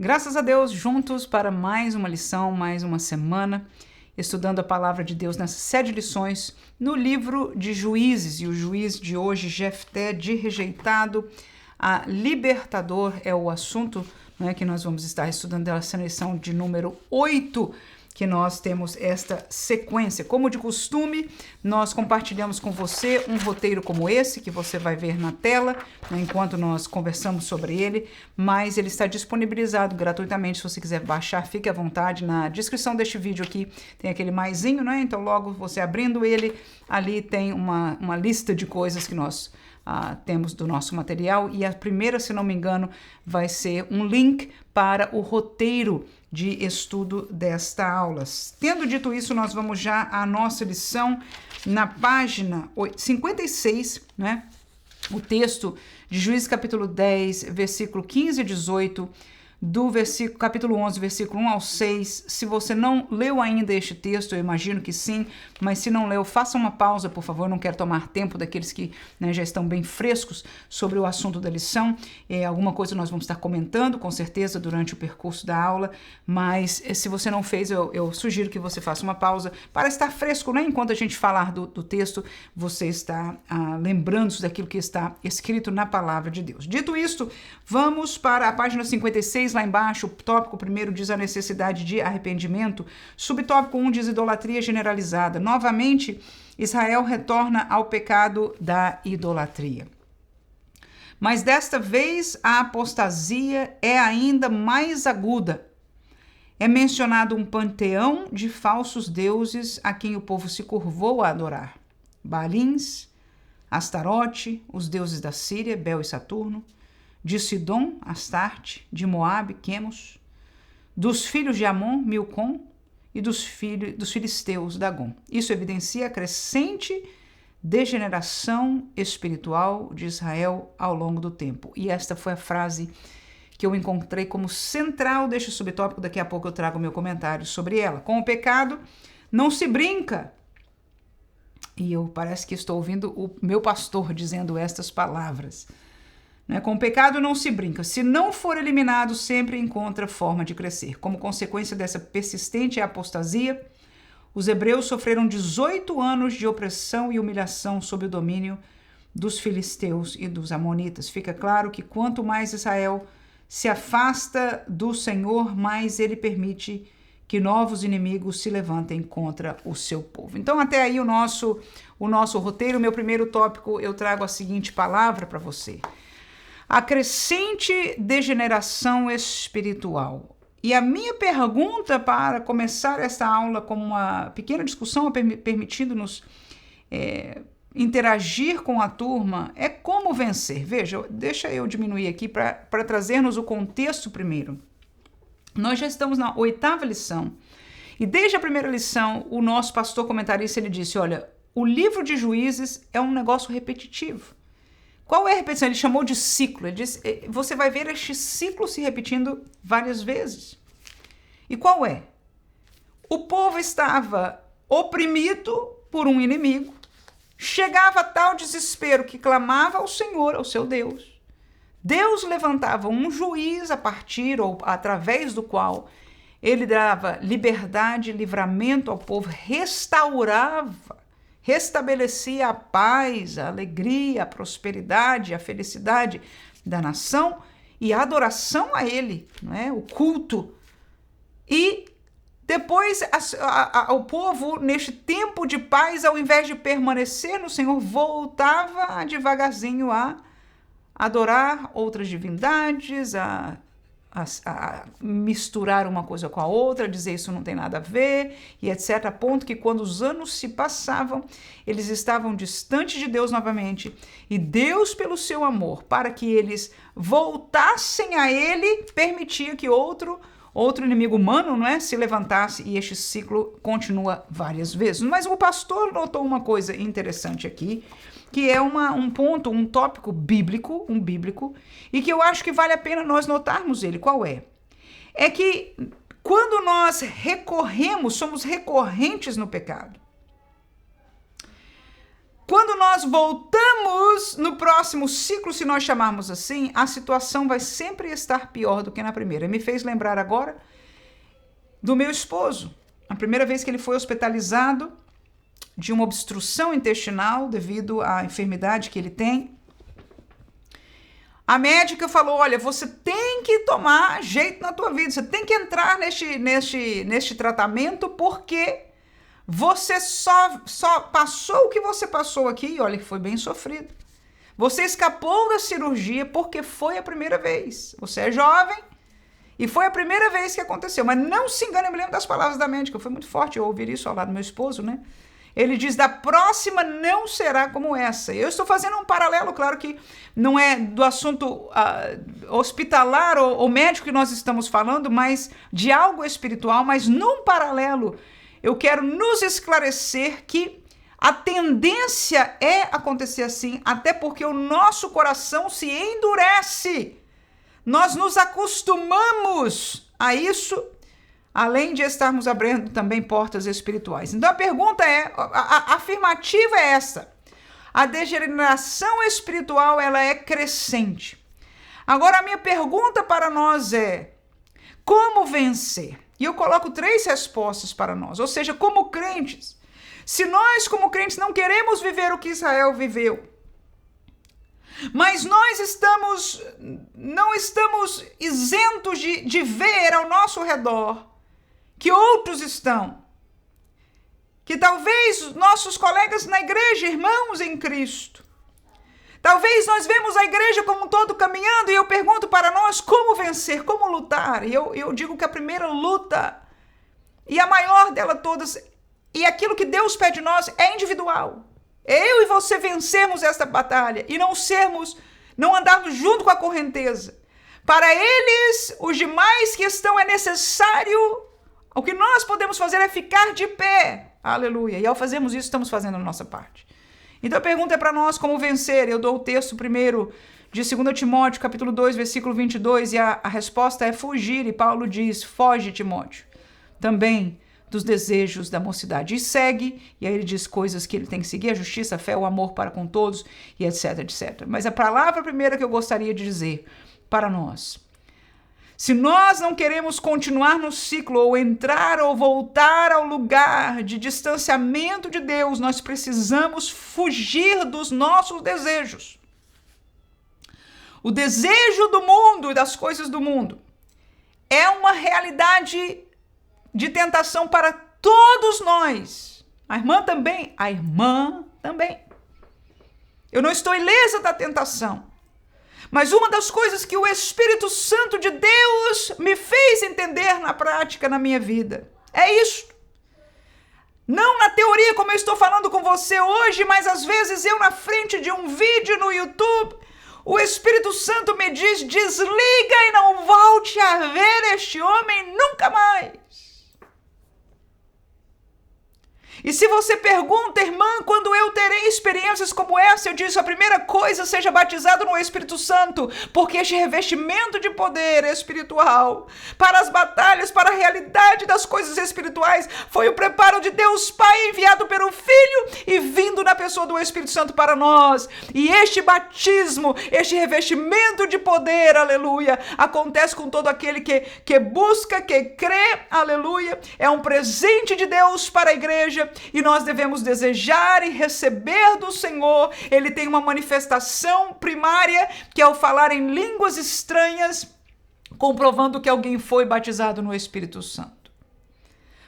Graças a Deus, juntos para mais uma lição, mais uma semana, estudando a palavra de Deus nessas 7 lições no livro de Juízes. E o juiz de hoje, Jefté, de rejeitado a libertador, é o assunto, que nós vamos estar estudando dessa lição de número 8, que nós temos esta sequência. Como de costume, nós compartilhamos com você um roteiro como esse, que você vai ver na tela, enquanto nós conversamos sobre ele, mas ele está disponibilizado gratuitamente. Se você quiser baixar, fique à vontade. Na descrição deste vídeo aqui tem aquele maisinho, Então logo você abrindo ele, ali tem uma lista de coisas que nós temos do nosso material, e a primeira, se não me engano, vai ser um link para o roteiro de estudo desta aula. Tendo dito isso, nós vamos já à nossa lição na página 56, O texto de Juízes capítulo 10, versículo 15 e 18, do capítulo 11, versículo 1 ao 6. Se você não leu ainda este texto, eu imagino que sim, mas se não leu, faça uma pausa, por favor. Não quero tomar tempo daqueles que já estão bem frescos sobre o assunto da lição. Alguma coisa nós vamos estar comentando, com certeza, durante o percurso da aula, mas se você não fez, eu sugiro que você faça uma pausa para estar fresco, Enquanto a gente falar do texto, você está lembrando-se daquilo que está escrito na palavra de Deus. Dito isto, vamos para a página 56, lá embaixo. O tópico primeiro diz a necessidade de arrependimento. Subtópico 1 diz idolatria generalizada. Novamente, Israel retorna ao pecado da idolatria. Mas desta vez a apostasia é ainda mais aguda. É mencionado um panteão de falsos deuses a quem o povo se curvou a adorar. Baalins, Astarote, os deuses da Síria, Bel e Saturno, de Sidom, Astarte, de Moabe, Quemos, dos filhos de Amon, Milcom, e dos filisteus, Dagom. Isso evidencia a crescente degeneração espiritual de Israel ao longo do tempo. E esta foi a frase que eu encontrei como central deste subtópico. Daqui a pouco eu trago meu comentário sobre ela. Com o pecado não se brinca. E parece que estou ouvindo o meu pastor dizendo estas palavras. Com o pecado não se brinca. Se não for eliminado, sempre encontra forma de crescer. Como consequência dessa persistente apostasia, os hebreus sofreram 18 anos de opressão e humilhação sob o domínio dos filisteus e dos amonitas. Fica claro que quanto mais Israel se afasta do Senhor, mais ele permite que novos inimigos se levantem contra o seu povo. Então, até aí o nosso roteiro. Meu primeiro tópico, eu trago a seguinte palavra para você: a crescente degeneração espiritual. E a minha pergunta para começar esta aula como uma pequena discussão, permitindo-nos interagir com a turma, é como vencer. Veja, deixa eu diminuir aqui para trazermos o contexto primeiro. Nós já estamos na 8ª lição, e desde a primeira lição, o nosso pastor comentarista, ele disse, olha, o livro de Juízes é um negócio repetitivo. Qual é a repetição? Ele chamou de ciclo. Ele disse, você vai ver este ciclo se repetindo várias vezes. E qual é? O povo estava oprimido por um inimigo, chegava a tal desespero que clamava ao Senhor, ao seu Deus. Deus levantava um juiz a partir ou através do qual ele dava liberdade, livramento ao povo, restabelecia a paz, a alegria, a prosperidade, a felicidade da nação e a adoração a ele, o culto. E depois o povo, neste tempo de paz, ao invés de permanecer no Senhor, voltava devagarzinho a adorar outras divindades, a misturar uma coisa com a outra, dizer isso não tem nada a ver, e etc. A ponto que quando os anos se passavam, eles estavam distantes de Deus novamente, e Deus, pelo seu amor, para que eles voltassem a ele, permitia que outro inimigo humano, se levantasse, e este ciclo continua várias vezes. Mas o pastor notou uma coisa interessante aqui, que é um ponto, um tópico bíblico, e que eu acho que vale a pena nós notarmos ele. Qual é? É que quando nós somos recorrentes no pecado, Quando nós voltamos no próximo ciclo, se nós chamarmos assim, a situação vai sempre estar pior do que na primeira. Me fez lembrar agora do meu esposo. A primeira vez que ele foi hospitalizado de uma obstrução intestinal devido à enfermidade que ele tem, a médica falou, olha, você tem que tomar jeito na tua vida, você tem que entrar neste tratamento porque você só passou o que você passou aqui, e olha que foi bem sofrido. Você escapou da cirurgia porque foi a primeira vez. Você é jovem e foi a primeira vez que aconteceu. Mas não se engane, eu me lembro das palavras da médica, foi muito forte eu ouvir isso ao lado do meu esposo, né? Ele diz, da próxima não será como essa. Eu estou fazendo um paralelo, claro que não é do assunto hospitalar ou médico que nós estamos falando, mas de algo espiritual, mas num paralelo eu quero nos esclarecer que a tendência é acontecer assim, até porque o nosso coração se endurece. Nós nos acostumamos a isso, além de estarmos abrindo também portas espirituais. Então a pergunta é, a afirmativa é essa. A degeneração espiritual, ela é crescente. Agora a minha pergunta para nós é, como vencer? E eu coloco 3 respostas para nós, ou seja, como crentes. Se nós, como crentes, não queremos viver o que Israel viveu, mas nós não estamos isentos de ver ao nosso redor que outros estão, que talvez nossos colegas na igreja, irmãos em Cristo, talvez nós vemos a igreja como um todo caminhando e eu pergunto para nós como vencer, como lutar. E eu digo que a primeira luta e a maior dela todas, e aquilo que Deus pede de nós é individual. Eu e você vencermos esta batalha e não andarmos junto com a correnteza. Para eles, os demais que estão, é necessário, o que nós podemos fazer é ficar de pé. Aleluia. E ao fazermos isso, estamos fazendo a nossa parte. Então a pergunta é para nós como vencer. Eu dou o texto primeiro de 2 Timóteo, capítulo 2, versículo 22, e a resposta é fugir. E Paulo diz, foge, Timóteo, também dos desejos da mocidade. E segue, e aí ele diz coisas que ele tem que seguir, a justiça, a fé, o amor para com todos, e etc, etc. Mas a palavra primeira que eu gostaria de dizer para nós, se nós não queremos continuar no ciclo, ou entrar ou voltar ao lugar de distanciamento de Deus, nós precisamos fugir dos nossos desejos. O desejo do mundo e das coisas do mundo é uma realidade de tentação para todos nós. A irmã também. Eu não estou ilesa da tentação. Mas uma das coisas que o Espírito Santo de Deus me fez entender na prática, na minha vida, é isso. Não na teoria, como eu estou falando com você hoje, mas às vezes eu na frente de um vídeo no YouTube, o Espírito Santo me diz, desliga e não volte a ver este homem nunca mais. E se você pergunta, irmã, quando eu terei experiências como essa, eu disse, a primeira coisa, seja batizado no Espírito Santo, porque este revestimento de poder espiritual para as batalhas, para a realidade das coisas espirituais, foi o preparo de Deus Pai enviado pelo Filho e vindo na pessoa do Espírito Santo para nós. E este batismo, este revestimento de poder, aleluia, acontece com todo aquele que busca, que crê, aleluia, é um presente de Deus para a igreja. E nós devemos desejar e receber do Senhor. Ele tem uma manifestação primária, que é o falar em línguas estranhas, comprovando que alguém foi batizado no Espírito Santo.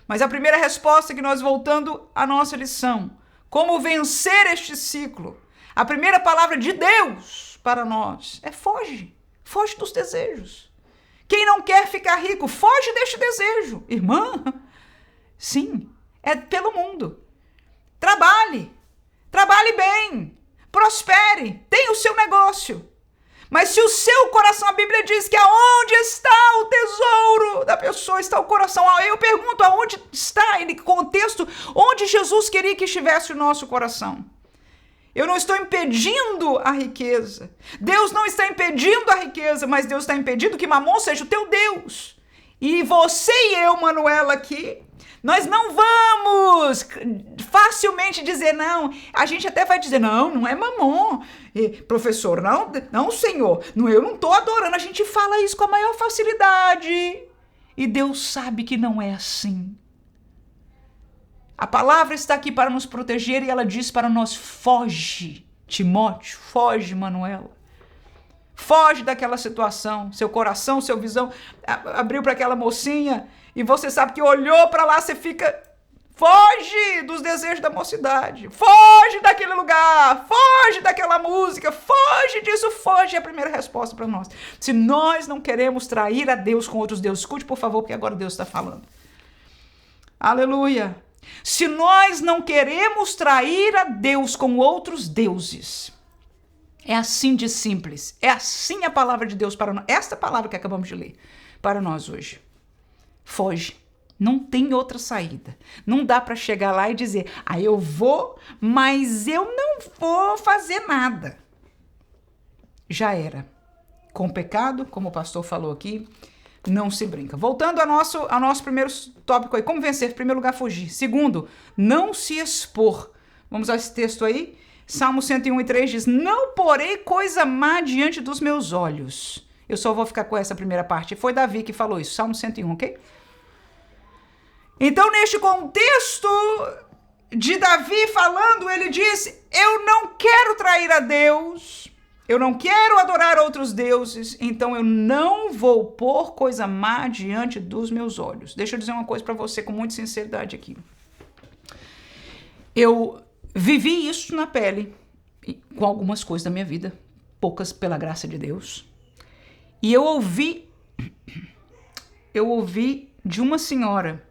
Mas a primeira resposta que nós, voltando à nossa lição, como vencer este ciclo, a primeira palavra de Deus para nós é foge. Foge dos desejos. Quem não quer ficar rico, foge deste desejo. Irmã, sim. É pelo mundo. Trabalhe bem, prospere, tenha o seu negócio. Mas se o seu coração, a Bíblia diz que aonde está o tesouro da pessoa, está o coração. Eu pergunto, aonde está, em contexto, onde Jesus queria que estivesse o nosso coração? Eu não estou impedindo a riqueza. Deus não está impedindo a riqueza, mas Deus está impedindo que Mamon seja o teu Deus. E você e eu, Manuela, aqui, Nós não vamos facilmente dizer não. A gente até vai dizer, não é mamon. Professor, não, Senhor, eu não estou adorando. A gente fala isso com a maior facilidade. E Deus sabe que não é assim. A palavra está aqui para nos proteger e ela diz para nós, foge, Timóteo, foge, Manuela. Foge daquela situação, seu coração, seu visão abriu para aquela mocinha e você sabe que olhou para lá, você fica, foge dos desejos da mocidade, foge daquele lugar, foge daquela música, foge disso, foge, é a primeira resposta para nós. Se nós não queremos trair a Deus com outros deuses, escute por favor, porque agora Deus está falando. Aleluia. Se nós não queremos trair a Deus com outros deuses, é assim de simples, é assim a palavra de Deus para nós, esta palavra que acabamos de ler para nós hoje. Foge, não tem outra saída, não dá para chegar lá e dizer, eu vou, mas eu não vou fazer nada. Já era, com o pecado, como o pastor falou aqui, não se brinca. Voltando ao nosso primeiro tópico aí, como vencer? Em primeiro lugar, fugir. Segundo, não se expor. Vamos a esse texto aí. Salmo 101:3 diz, não porei coisa má diante dos meus olhos. Eu só vou ficar com essa primeira parte. Foi Davi que falou isso, Salmo 101, ok? Então, neste contexto de Davi falando, ele diz, eu não quero trair a Deus, eu não quero adorar outros deuses, então eu não vou pôr coisa má diante dos meus olhos. Deixa eu dizer uma coisa para você com muita sinceridade aqui. Eu vivi isso na pele, com algumas coisas da minha vida, poucas pela graça de Deus. E eu ouvi de uma senhora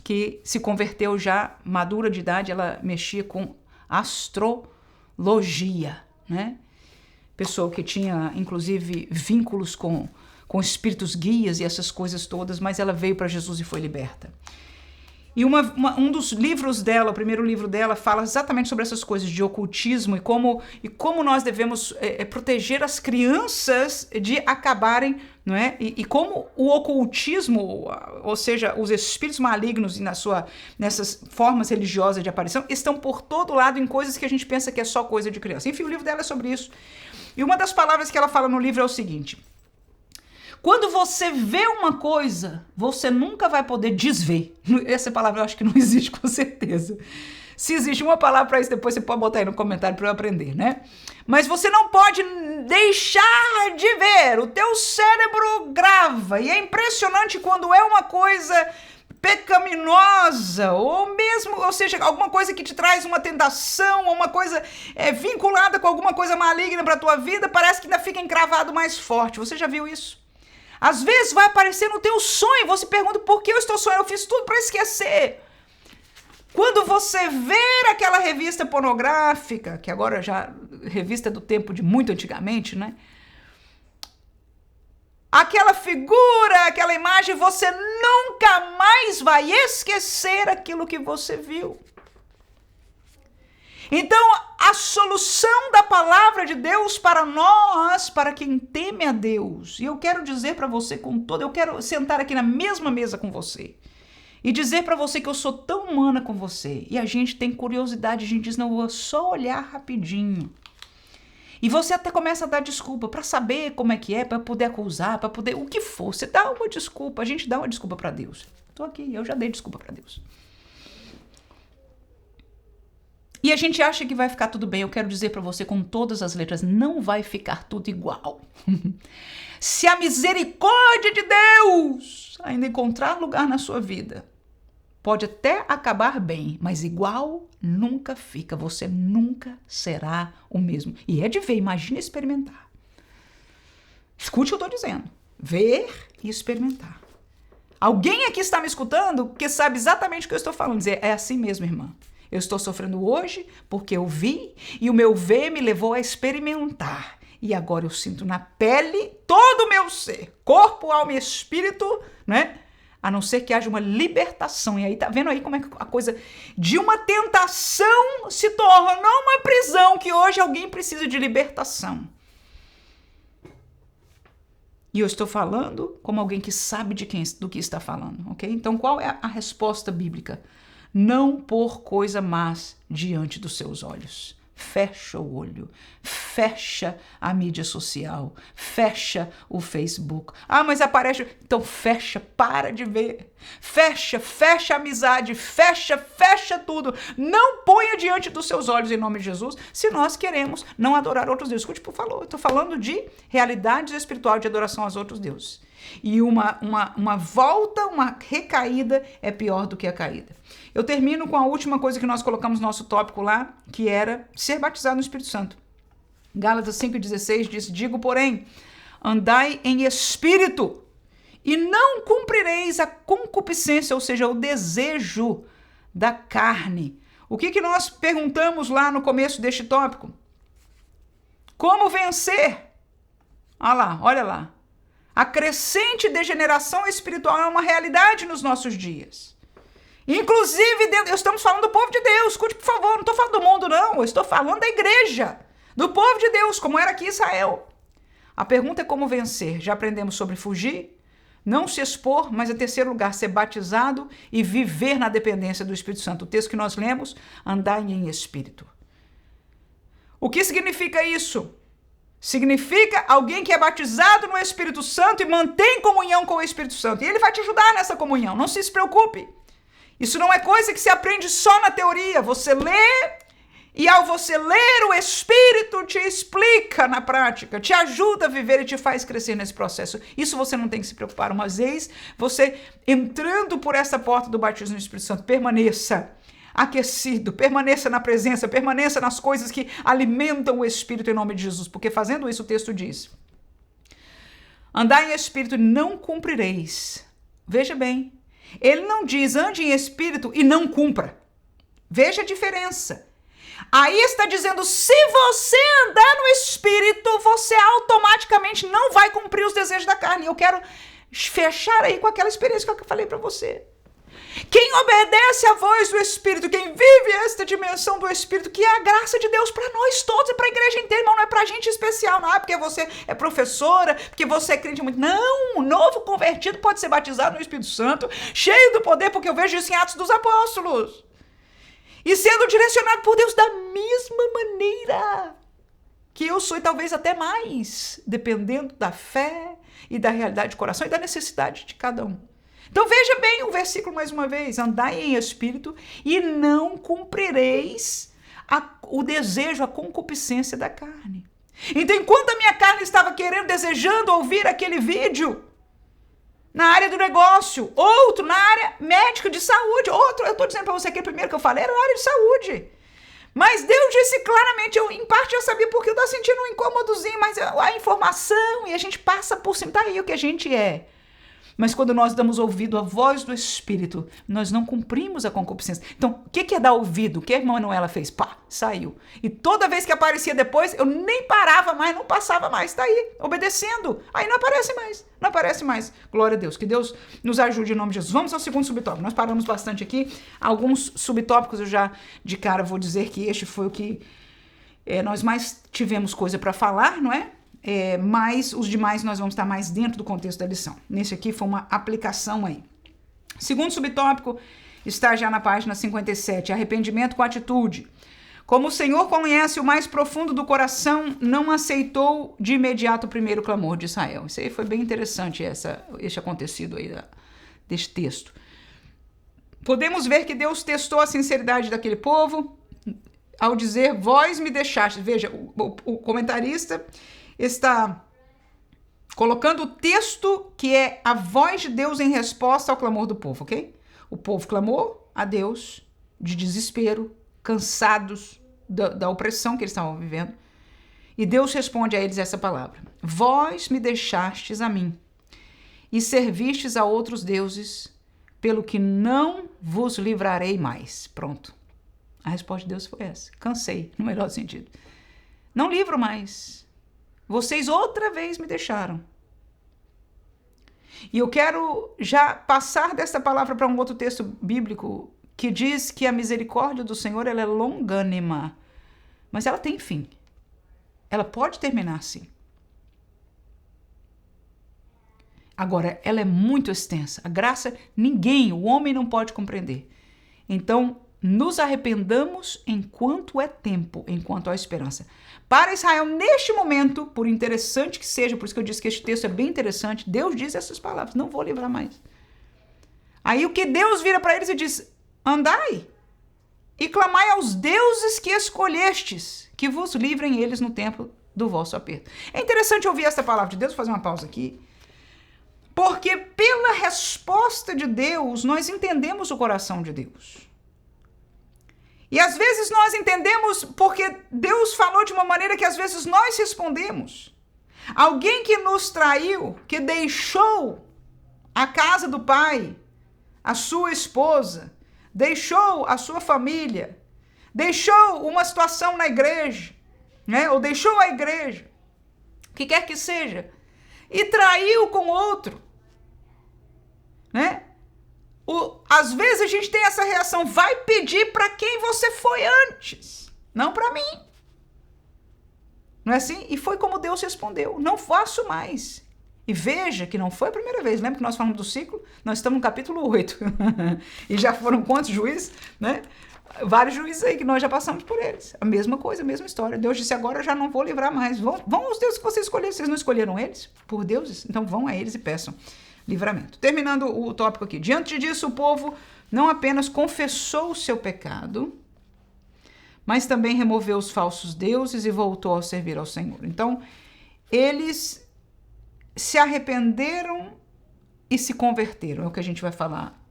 que se converteu já madura de idade, ela mexia com astrologia, né? Pessoa que tinha, inclusive, vínculos com espíritos guias e essas coisas todas, mas ela veio para Jesus e foi liberta. E um dos livros dela, o primeiro livro dela, fala exatamente sobre essas coisas de ocultismo e como nós devemos proteger as crianças de acabarem, não é? E como o ocultismo, ou seja, os espíritos malignos nessas formas religiosas de aparição, estão por todo lado em coisas que a gente pensa que é só coisa de criança. Enfim, o livro dela é sobre isso. E uma das palavras que ela fala no livro é o seguinte: quando você vê uma coisa, você nunca vai poder desver. Essa palavra eu acho que não existe com certeza. Se existe uma palavra para isso, depois você pode botar aí no comentário para eu aprender, né? Mas você não pode deixar de ver. O teu cérebro grava. E é impressionante quando é uma coisa pecaminosa, ou seja, alguma coisa que te traz uma tentação, ou uma coisa vinculada com alguma coisa maligna para a tua vida, parece que ainda fica encravado mais forte. Você já viu isso? Às vezes vai aparecer no teu sonho, você pergunta por que eu estou sonhando, eu fiz tudo para esquecer. Quando você vê aquela revista pornográfica, que agora já revista do tempo de muito antigamente, né? Aquela figura, aquela imagem, você nunca mais vai esquecer aquilo que você viu. Então, a solução da palavra de Deus para nós, para quem teme a Deus, e eu quero dizer para você eu quero sentar aqui na mesma mesa com você e dizer para você que eu sou tão humana com você, e a gente tem curiosidade, a gente diz, não, vou só olhar rapidinho. E você até começa a dar desculpa para saber como é que é, para poder acusar, para poder, o que for, você dá uma desculpa, a gente dá uma desculpa para Deus. Estou aqui, eu já dei desculpa para Deus. E a gente acha que vai ficar tudo bem. Eu quero dizer para você com todas as letras, não vai ficar tudo igual. Se a misericórdia de Deus ainda encontrar lugar na sua vida, pode até acabar bem, mas igual nunca fica. Você nunca será o mesmo. E é de ver, imagina experimentar. Escute o que eu estou dizendo. Ver e experimentar. Alguém aqui está me escutando que sabe exatamente o que eu estou falando. Dizer, é assim mesmo, irmã. Eu estou sofrendo hoje porque eu vi e o meu ver me levou a experimentar. E agora eu sinto na pele todo o meu ser, corpo, alma e espírito, né? A não ser que haja uma libertação. E aí, tá vendo aí como é que a coisa de uma tentação se tornou uma prisão, que hoje alguém precisa de libertação. E eu estou falando como alguém que sabe do que está falando, ok? Então, qual é a resposta bíblica? Não pôr coisa más diante dos seus olhos. Fecha o olho, fecha a mídia social, fecha o Facebook. Ah, mas aparece... Então fecha, para de ver. Fecha a amizade, fecha tudo. Não ponha diante dos seus olhos em nome de Jesus, se nós queremos não adorar outros deuses. Escute, por favor, eu estou falando de realidade espiritual de adoração aos outros deuses. E uma volta, uma recaída é pior do que a caída. Eu termino com a última coisa que nós colocamos no nosso tópico lá, que era ser batizado no Espírito Santo. Gálatas 5,16 diz: digo, porém, andai em espírito e não cumprireis a concupiscência, ou seja, o desejo da carne. O que nós perguntamos lá no começo deste tópico? Como vencer? Olha lá. A crescente degeneração espiritual é uma realidade nos nossos dias. Inclusive, estamos falando do povo de Deus. Escute, por favor, não estou falando do mundo, não. Eu estou falando da igreja, do povo de Deus, como era aqui em Israel. A pergunta é como vencer. Já aprendemos sobre fugir, não se expor, mas em terceiro lugar, ser batizado e viver na dependência do Espírito Santo. O texto que nós lemos, andar em espírito. O que significa isso? Significa alguém que é batizado no Espírito Santo e mantém comunhão com o Espírito Santo. E ele vai te ajudar nessa comunhão, não se preocupe. Isso não é coisa que se aprende só na teoria. Você lê e ao você ler, o Espírito te explica na prática, te ajuda a viver e te faz crescer nesse processo. Isso você não tem que se preocupar. Uma vez você entrando por essa porta do batismo no Espírito Santo, permaneça aquecido, permaneça na presença, permaneça nas coisas que alimentam o Espírito em nome de Jesus, porque fazendo isso o texto diz: andar em Espírito não cumprireis. Veja bem, ele não diz ande em Espírito e não cumpra. Veja a diferença. Aí está dizendo, se você andar no Espírito, você automaticamente não vai cumprir os desejos da carne. Eu quero fechar aí com aquela experiência que eu falei para você. Quem obedece à voz do Espírito, quem vive esta dimensão do Espírito, que é a graça de Deus para nós todos e para a igreja inteira, não é para gente especial, não é porque você é professora, porque você é crente muito. Não, o novo convertido pode ser batizado no Espírito Santo, cheio do poder, porque eu vejo isso em Atos dos Apóstolos. E sendo direcionado por Deus da mesma maneira que eu sou, e talvez até mais, dependendo da fé e da realidade de coração e da necessidade de cada um. Então veja bem o versículo mais uma vez: andai em espírito e não cumprireis o desejo, a concupiscência da carne. Então, enquanto a minha carne estava querendo, desejando ouvir aquele vídeo na área do negócio, outro na área médica de saúde, outro, eu estou dizendo para você que o primeiro que eu falei era na área de saúde. Mas Deus disse claramente, em parte eu sabia porque eu estava sentindo um incômodozinho, mas a informação e a gente passa por cima, tá aí o que a gente é. Mas quando nós damos ouvido à voz do Espírito, nós não cumprimos a concupiscência. Então, o que é dar ouvido? O que a irmã Manuela fez? Pá, saiu. E toda vez que aparecia depois, eu nem parava mais, não passava mais. Está aí, obedecendo. Aí não aparece mais, não aparece mais. Glória a Deus. Que Deus nos ajude em nome de Jesus. Vamos ao segundo subtópico. Nós paramos bastante aqui. Alguns subtópicos eu já, de cara, vou dizer que este foi o que nós mais tivemos coisa para falar, não é? Mas os demais nós vamos estar mais dentro do contexto da lição. Nesse aqui foi uma aplicação aí. Segundo subtópico está já na página 57, arrependimento com atitude. Como o Senhor conhece o mais profundo do coração, não aceitou de imediato o primeiro clamor de Israel. Isso aí foi bem interessante, este acontecido aí deste texto. Podemos ver que Deus testou a sinceridade daquele povo ao dizer, vós me deixaste. Veja, o comentarista está colocando o texto que é a voz de Deus em resposta ao clamor do povo, ok? O povo clamou a Deus de desespero, cansados da opressão que eles estavam vivendo. E Deus responde a eles essa palavra. Vós me deixastes a mim e servistes a outros deuses, pelo que não vos livrarei mais. Pronto. A resposta de Deus foi essa. Cansei, no melhor sentido. Não livro mais. Vocês outra vez me deixaram. E eu quero já passar desta palavra para um outro texto bíblico que diz que a misericórdia do Senhor ela é longânima, mas ela tem fim. Ela pode terminar assim. Agora, ela é muito extensa. A graça, ninguém, o homem não pode compreender. Então, nos arrependamos enquanto é tempo, enquanto há esperança. Para Israel, neste momento, por interessante que seja, por isso que eu disse que este texto é bem interessante, Deus diz essas palavras, não vou livrar mais. Aí o que Deus vira para eles e diz, andai e clamai aos deuses que escolhestes, que vos livrem eles no tempo do vosso aperto. É interessante ouvir essa palavra de Deus, vou fazer uma pausa aqui, porque pela resposta de Deus, nós entendemos o coração de Deus. E às vezes nós entendemos porque Deus falou de uma maneira que às vezes nós respondemos. Alguém que nos traiu, que deixou a casa do pai, a sua esposa, deixou a sua família, deixou uma situação na igreja, né? Ou deixou a igreja, o que quer que seja, e traiu com outro, né? Às vezes a gente tem essa reação, vai pedir para quem você foi antes, não para mim. Não é assim? E foi como Deus respondeu, não faço mais. E veja que não foi a primeira vez, lembra que nós falamos do ciclo? Nós estamos no capítulo 8. E já foram quantos juízes, né? Vários juízes aí que nós já passamos por eles. A mesma coisa, a mesma história. Deus disse, agora eu já não vou livrar mais. Vão aos deuses que vocês escolheram. Vocês não escolheram eles por deuses? Então vão a eles e peçam livramento. Terminando o tópico aqui. Diante disso, o povo não apenas confessou o seu pecado, mas também removeu os falsos deuses e voltou a servir ao Senhor. Então, eles se arrependeram e se converteram. É o que a gente vai falar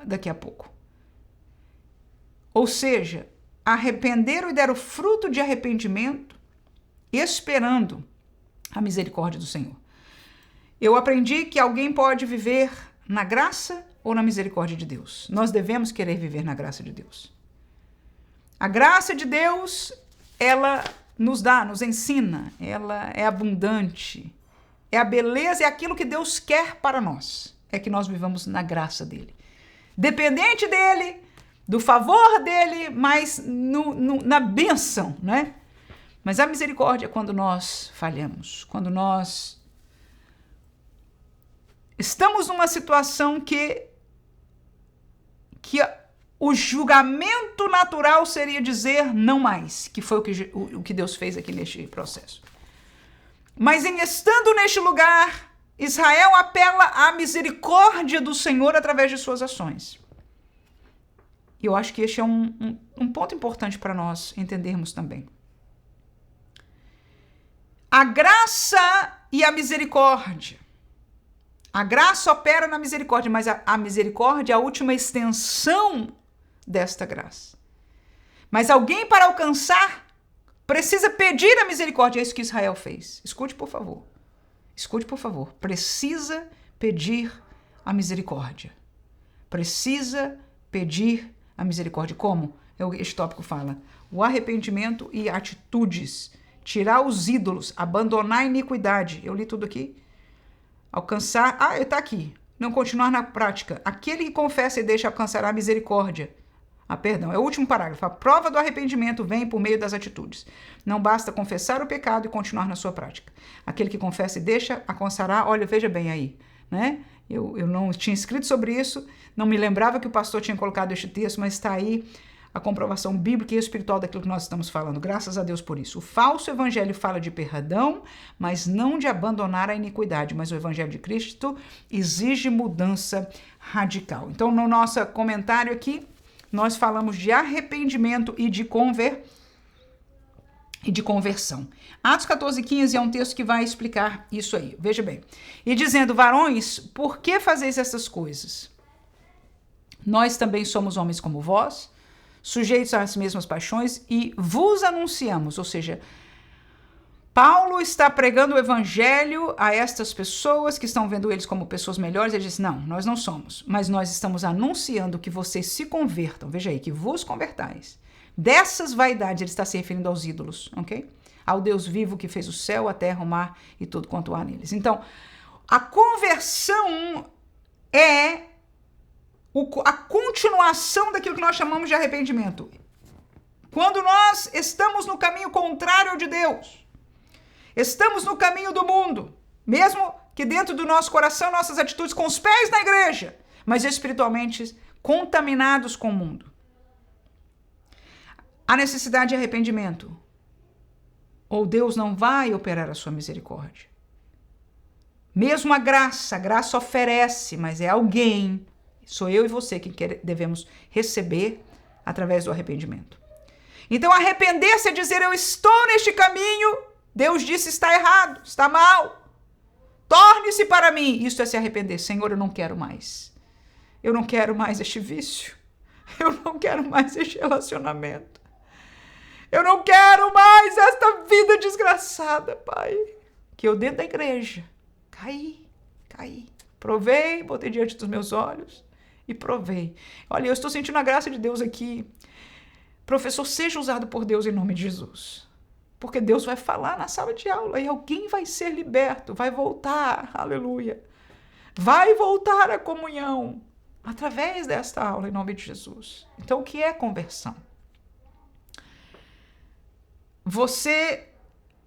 daqui a pouco. Ou seja, arrependeram e deram fruto de arrependimento, esperando a misericórdia do Senhor. Eu aprendi que alguém pode viver na graça ou na misericórdia de Deus. Nós devemos querer viver na graça de Deus. A graça de Deus, ela nos dá, nos ensina, ela é abundante. É a beleza, é aquilo que Deus quer para nós. É que nós vivamos na graça dele. Dependente dele, do favor dele, mas na bênção, né? Mas a misericórdia é quando nós falhamos, quando nós estamos numa situação que o julgamento natural seria dizer não mais, que foi o que Deus fez aqui neste processo. Mas em estando neste lugar, Israel apela à misericórdia do Senhor através de suas ações. E eu acho que este é um ponto importante para nós entendermos também. A graça e a misericórdia. A graça opera na misericórdia, mas a misericórdia é a última extensão desta graça. Mas alguém para alcançar precisa pedir a misericórdia. É isso que Israel fez. Escute, por favor. Escute, por favor. Precisa pedir a misericórdia. Precisa pedir a misericórdia. Como? Este tópico fala. O arrependimento e atitudes. Tirar os ídolos. Abandonar a iniquidade. Eu li tudo aqui. Alcançar. Está aqui. Não continuar na prática. Aquele que confessa e deixa alcançará a misericórdia. Perdão, é o último parágrafo. A prova do arrependimento vem por meio das atitudes. Não basta confessar o pecado e continuar na sua prática. Aquele que confessa e deixa alcançará, olha, veja bem aí, né? Eu não tinha escrito sobre isso, não me lembrava que o pastor tinha colocado este texto, mas está aí a comprovação bíblica e espiritual daquilo que nós estamos falando. Graças a Deus por isso. O falso evangelho fala de perdão, mas não de abandonar a iniquidade. Mas o evangelho de Cristo exige mudança radical. Então, no nosso comentário aqui, nós falamos de arrependimento e de conversão. Atos 14:15 é um texto que vai explicar isso aí. Veja bem. E dizendo, varões, por que fazeis essas coisas? Nós também somos homens como vós, sujeitos às mesmas paixões, e vos anunciamos, ou seja, Paulo está pregando o evangelho a estas pessoas que estão vendo eles como pessoas melhores. Ele diz, não, nós não somos, mas nós estamos anunciando que vocês se convertam. Veja aí, que vos convertais. Dessas vaidades, ele está se referindo aos ídolos, ok? Ao Deus vivo que fez o céu, a terra, o mar e tudo quanto há neles. Então, a conversão é a continuação daquilo que nós chamamos de arrependimento. Quando nós estamos no caminho contrário de Deus, estamos no caminho do mundo, mesmo que dentro do nosso coração, nossas atitudes com os pés na igreja, mas espiritualmente contaminados com o mundo. A necessidade de arrependimento. Ou Deus não vai operar a sua misericórdia. Mesmo a graça oferece, mas é alguém, sou eu e você que devemos receber através do arrependimento. Então arrepender-se é dizer, eu estou neste caminho, Deus disse está errado, está mal. Torne-se para mim. Isso é se arrepender. Senhor, eu não quero mais. Eu não quero mais este vício. Eu não quero mais este relacionamento. Eu não quero mais esta vida desgraçada, Pai. Que eu dentro da igreja caí. Provei, botei diante dos meus olhos e provei. Olha, eu estou sentindo a graça de Deus aqui. Professor, seja usado por Deus em nome de Jesus. Porque Deus vai falar na sala de aula e alguém vai ser liberto, vai voltar, aleluia. Vai voltar a comunhão através desta aula em nome de Jesus. Então, o que é conversão? Você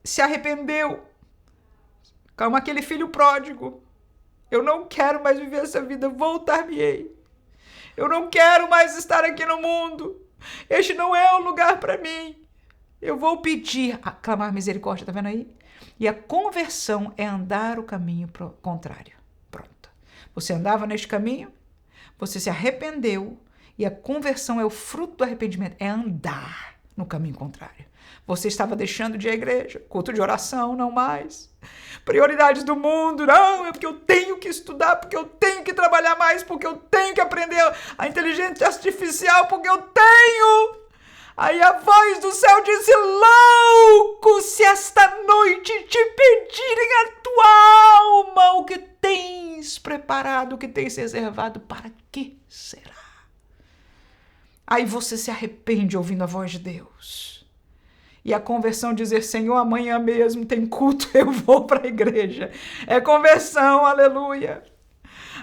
se arrependeu, como aquele filho pródigo. Eu não quero mais viver essa vida, voltar-me-ei. Eu não quero mais estar aqui no mundo. Este não é o lugar para mim. Eu vou pedir, clamar misericórdia, tá vendo aí? E a conversão é andar o caminho contrário. Pronto. Você andava neste caminho, você se arrependeu, e a conversão é o fruto do arrependimento, é andar no caminho contrário. Você estava deixando de ir à igreja, culto de oração, não mais. Prioridades do mundo, não, é porque eu tenho que estudar, porque eu tenho que trabalhar mais, porque eu tenho que aprender a inteligência artificial, porque eu tenho. Aí a voz do céu disse, louco, se esta noite te pedirem a tua alma, o que tens preparado, o que tens reservado, para que será? Aí você se arrepende ouvindo a voz de Deus. E a conversão dizer, Senhor, amanhã mesmo tem culto, eu vou para a igreja. É conversão, aleluia.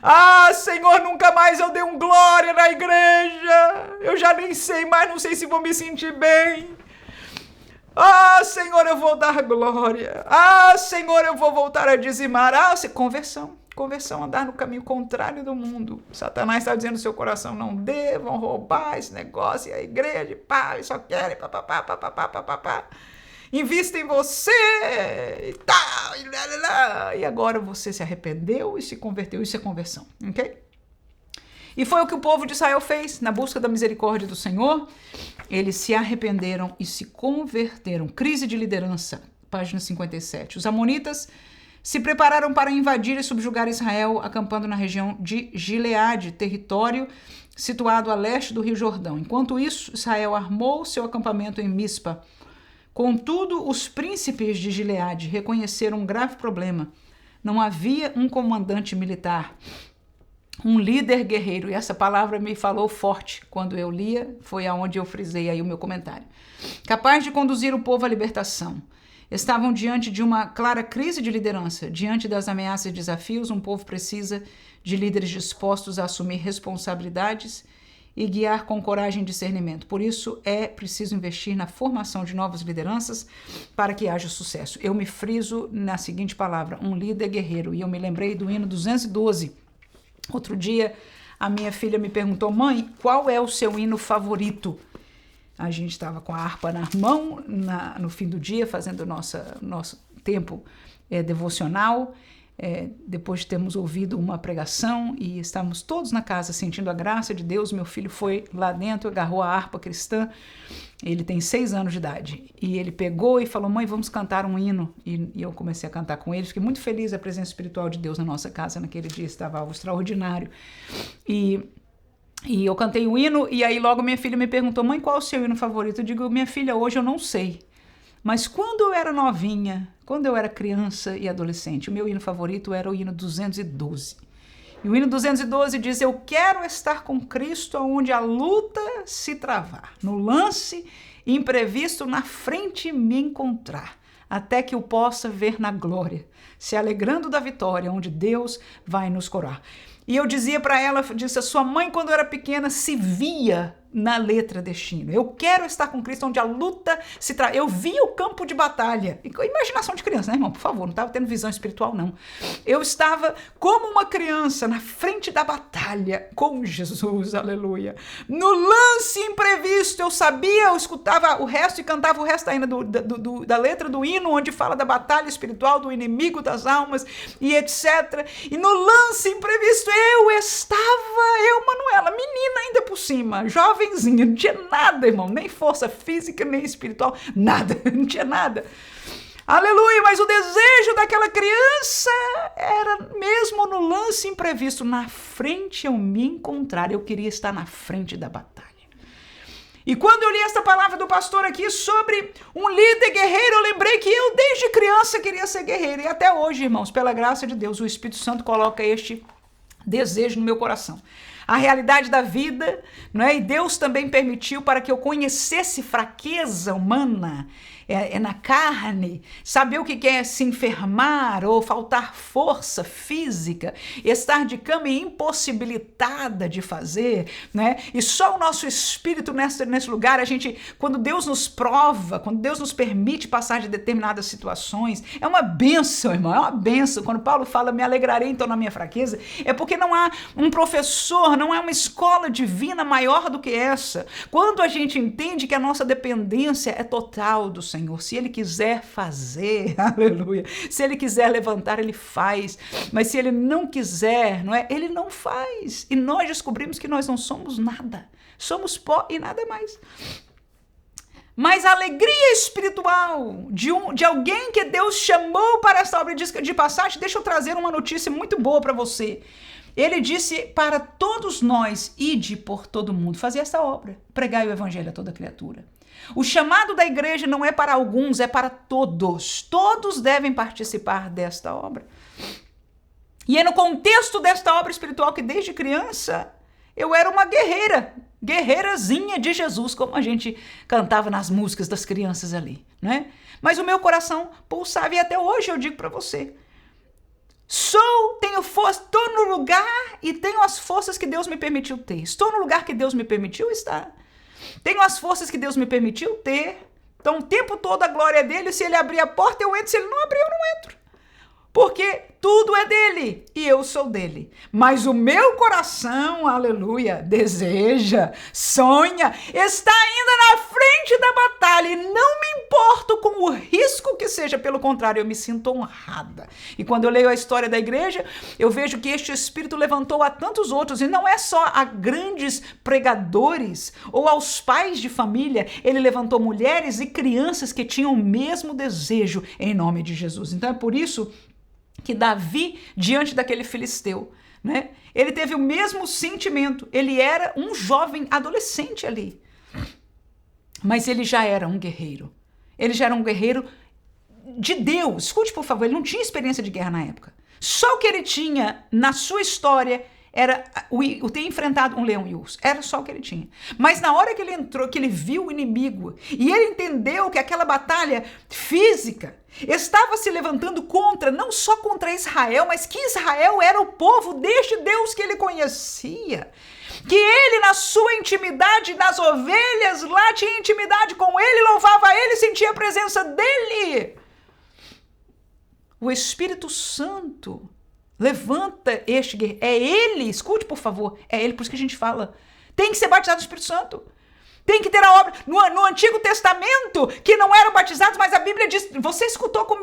Ah, Senhor, nunca mais eu dei um glória na igreja. Eu já nem sei mais, não sei se vou me sentir bem. Ah, Senhor, eu vou dar glória. Ah, Senhor, eu vou voltar a dizimar. Ah, conversão. Conversão, andar no caminho contrário do mundo. Satanás está dizendo no seu coração, não dê, vão roubar esse negócio, e a igreja, pá, só querem, papapá. Invista em você, e tal, e lá, lá, lá. E agora você se arrependeu e se converteu, isso é conversão, ok? E foi o que o povo de Israel fez, na busca da misericórdia do Senhor, eles se arrependeram e se converteram. Crise de liderança, página 57. Os amonitas se prepararam para invadir e subjugar Israel, acampando na região de Gileade, território situado a leste do Rio Jordão. Enquanto isso, Israel armou seu acampamento em Mispa. Contudo, os príncipes de Gileade reconheceram um grave problema. Não havia um comandante militar, um líder guerreiro. E essa palavra me falou forte quando eu lia, foi aonde eu frisei aí o meu comentário. Capaz de conduzir o povo à libertação. Estavam diante de uma clara crise de liderança. Diante das ameaças e desafios, um povo precisa de líderes dispostos a assumir responsabilidades e guiar com coragem e discernimento. Por isso, é preciso investir na formação de novas lideranças para que haja sucesso. Eu me friso na seguinte palavra, um líder guerreiro. E eu me lembrei do hino 212. Outro dia, a minha filha me perguntou, mãe, qual é o seu hino favorito? A gente estava com a harpa na mão no fim do dia, fazendo nosso tempo devocional, depois de termos ouvido uma pregação e estávamos todos na casa sentindo a graça de Deus. Meu filho foi lá dentro, agarrou a harpa cristã, ele tem 6 anos de idade, e ele pegou e falou, mãe, vamos cantar um hino, e eu comecei a cantar com ele. Fiquei muito feliz, a presença espiritual de Deus na nossa casa naquele dia estava algo extraordinário, e eu cantei o hino, e aí logo minha filha me perguntou, mãe, qual é o seu hino favorito? Eu digo, minha filha, hoje eu não sei. Mas quando eu era novinha, quando eu era criança e adolescente, o meu hino favorito era o hino 212. E o hino 212 diz, eu quero estar com Cristo onde a luta se travar, no lance imprevisto na frente me encontrar, até que eu possa ver na glória, se alegrando da vitória, onde Deus vai nos coroar. E eu dizia para ela, disse, a sua mãe, quando era pequena, se via na letra destino. Eu quero estar com Cristo onde a luta se traz. Eu vi o campo de batalha. Imaginação de criança, né, irmão? Por favor, não estava tendo visão espiritual, não. Eu estava como uma criança na frente da batalha com Jesus, aleluia. No lance imprevisto, eu sabia, eu escutava o resto e cantava o resto ainda da letra do hino, onde fala da batalha espiritual, do inimigo das almas e etc. E no lance imprevisto, eu, Manuela, menina ainda por cima, jovenzinha, não tinha nada, irmão, nem força física, nem espiritual, nada, não tinha nada. Aleluia, mas o desejo daquela criança era mesmo no lance imprevisto, na frente eu me encontrar, eu queria estar na frente da batalha. E quando eu li essa palavra do pastor aqui sobre um líder guerreiro, eu lembrei que eu desde criança queria ser guerreiro, e até hoje, irmãos, pela graça de Deus, o Espírito Santo coloca este desejo no meu coração. A realidade da vida, não é? E Deus também permitiu para que eu conhecesse fraqueza humana, na carne, saber o que é se enfermar ou faltar força física, estar de cama e impossibilitada de fazer, né? E só o nosso espírito nesse lugar, quando Deus nos prova, quando Deus nos permite passar de determinadas situações, é uma bênção, irmão, é uma bênção. Quando Paulo fala, me alegrarei então na minha fraqueza, é porque não há um professor, não há uma escola divina maior do que essa. Quando a gente entende que a nossa dependência é total do Senhor, se Ele quiser fazer, aleluia, se Ele quiser levantar, Ele faz, mas se Ele não quiser, não é? Ele não faz, e nós descobrimos que nós não somos nada, somos pó e nada mais. Mas a alegria espiritual de alguém que Deus chamou para essa obra de passagem, deixa eu trazer uma notícia muito boa para você. Ele disse para todos nós, ide por todo mundo, fazer essa obra, pregai o evangelho a toda criatura. O chamado da igreja não é para alguns, é para todos. Todos devem participar desta obra. E é no contexto desta obra espiritual que desde criança eu era uma guerreirazinha de Jesus, como a gente cantava nas músicas das crianças ali, né? Mas o meu coração pulsava, e até hoje eu digo para você, tenho força, estou no lugar e tenho as forças que Deus me permitiu ter. Estou no lugar que Deus me permitiu estar. Tenho as forças que Deus me permitiu ter. Então, o tempo todo a glória é dele. Se ele abrir a porta, eu entro. Se ele não abrir, eu não entro. Porque tudo é dele e eu sou dele. Mas o meu coração, aleluia, deseja, sonha, está ainda na frente da batalha e não me importo com o risco que seja, pelo contrário, eu me sinto honrada. E quando eu leio a história da igreja, eu vejo que este Espírito levantou a tantos outros, e não é só a grandes pregadores ou aos pais de família, ele levantou mulheres e crianças que tinham o mesmo desejo em nome de Jesus. Então é por isso que Davi, diante daquele filisteu, né, ele teve o mesmo sentimento. Ele era um jovem adolescente ali, mas ele já era um guerreiro. Ele já era um guerreiro de Deus. Escute, por favor, ele não tinha experiência de guerra na época. Só o que ele tinha na sua história era o ter enfrentado um leão e urso. Era só o que ele tinha. Mas na hora que ele entrou, que ele viu o inimigo, e ele entendeu que aquela batalha física estava se levantando não só contra Israel, mas que Israel era o povo deste Deus que ele conhecia. Que ele, na sua intimidade, nas ovelhas, lá tinha intimidade com ele, louvava ele, sentia a presença dele. O Espírito Santo levanta este guerreiro. É ele, escute por favor, é ele, por isso que a gente fala. Tem que ser batizado no Espírito Santo. Tem que ter a obra. No Antigo Testamento, que não eram batizados, mas a Bíblia diz, você escutou com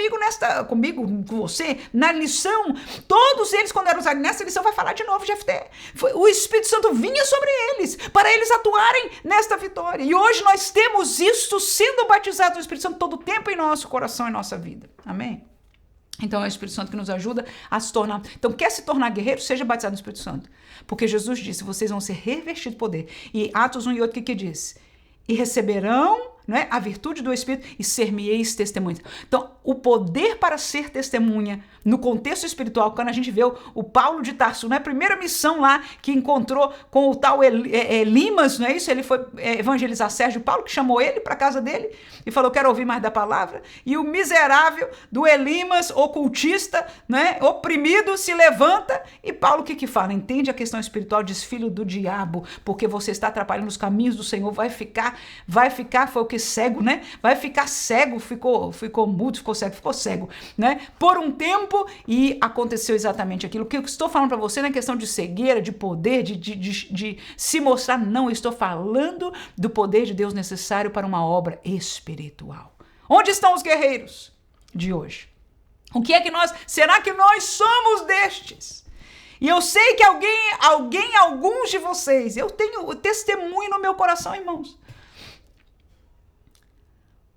você, na lição, todos eles, quando eram usados nessa lição, vai falar de novo, Jefté. O Espírito Santo vinha sobre eles, para eles atuarem nesta vitória. E hoje nós temos isto sendo batizado no Espírito Santo todo o tempo em nosso coração e nossa vida. Amém? Então é o Espírito Santo que nos ajuda a se tornar. Então, quer se tornar guerreiro? Seja batizado no Espírito Santo. Porque Jesus disse, vocês vão ser revestidos de poder. E Atos 1 e 8, o que diz? E receberão né, a virtude do Espírito e ser-me-eis testemunha. Então, o poder para ser testemunha no contexto espiritual, quando a gente vê o Paulo de Tarso, na primeira missão lá que encontrou com o tal Elimas, não é isso? Ele foi evangelizar Sérgio Paulo, que chamou ele para casa dele e falou, quero ouvir mais da palavra. E o miserável do Elimas, ocultista, né, oprimido, se levanta e Paulo o que fala? Entende a questão espiritual, diz filho do diabo, porque você está atrapalhando os caminhos do Senhor, vai ficar, foi o que cego, né? Vai ficar cego, ficou mudo, ficou cego, né? Por um tempo e aconteceu exatamente aquilo. O que eu estou falando para você não é questão de cegueira, de poder, de se mostrar, não, eu estou falando do poder de Deus necessário para uma obra espiritual. Onde estão os guerreiros de hoje? O que é que será que nós somos destes? E eu sei que alguns de vocês, eu tenho testemunho no meu coração, irmãos.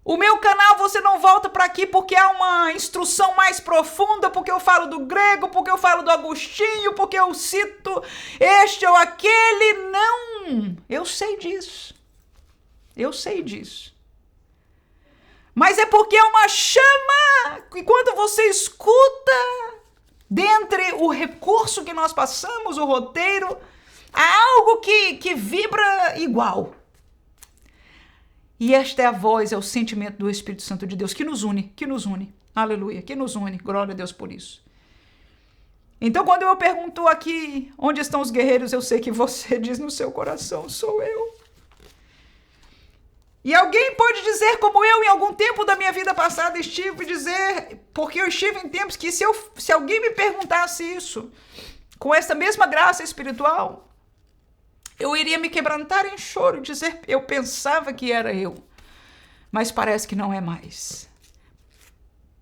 O meu canal, você não volta para aqui porque há uma instrução mais profunda, porque eu falo do grego, porque eu falo do Agostinho, porque eu cito este ou aquele. Não, eu sei disso. Mas é porque é uma chama, e quando você escuta, dentre o recurso que nós passamos, o roteiro, há algo que vibra igual. E esta é a voz, é o sentimento do Espírito Santo de Deus que nos une. Aleluia, que nos une. Glória a Deus por isso. Então, quando eu pergunto aqui, onde estão os guerreiros, eu sei que você diz no seu coração, sou eu. E alguém pode dizer, como eu, em algum tempo da minha vida passada estive, dizer, porque eu estive em tempos que se alguém me perguntasse isso, com essa mesma graça espiritual, eu iria me quebrantar em choro e dizer, eu pensava que era eu, mas parece que não é mais.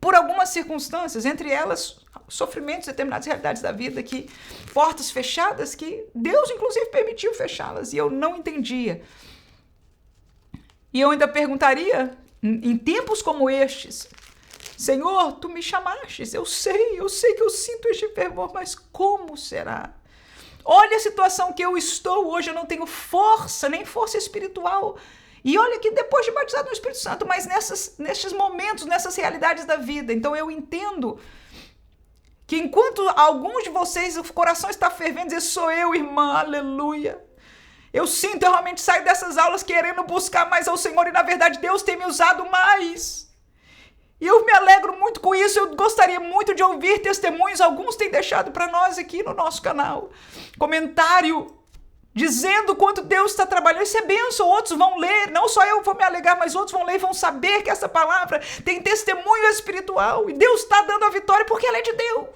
Por algumas circunstâncias, entre elas, sofrimentos, determinadas realidades da vida, portas fechadas, que Deus, inclusive, permitiu fechá-las, e eu não entendia. E eu ainda perguntaria, em tempos como estes, Senhor, tu me chamastes, eu sei que eu sinto este fervor, mas como será? Olha a situação que eu estou hoje, eu não tenho força, nem força espiritual. E olha que depois de batizado no Espírito Santo, mas nestes momentos, nessas realidades da vida. Então eu entendo que enquanto alguns de vocês, o coração está fervendo, dizer, sou eu, irmã, aleluia. Eu sinto, eu realmente saio dessas aulas querendo buscar mais ao Senhor e na verdade Deus tem me usado mais. E eu me alegro muito com isso, eu gostaria muito de ouvir testemunhos, alguns têm deixado para nós aqui no nosso canal, comentário, dizendo quanto Deus está trabalhando, isso é bênção, outros vão ler, não só eu vou me alegrar, mas outros vão ler e vão saber que essa palavra tem testemunho espiritual, e Deus está dando a vitória porque ela é de Deus,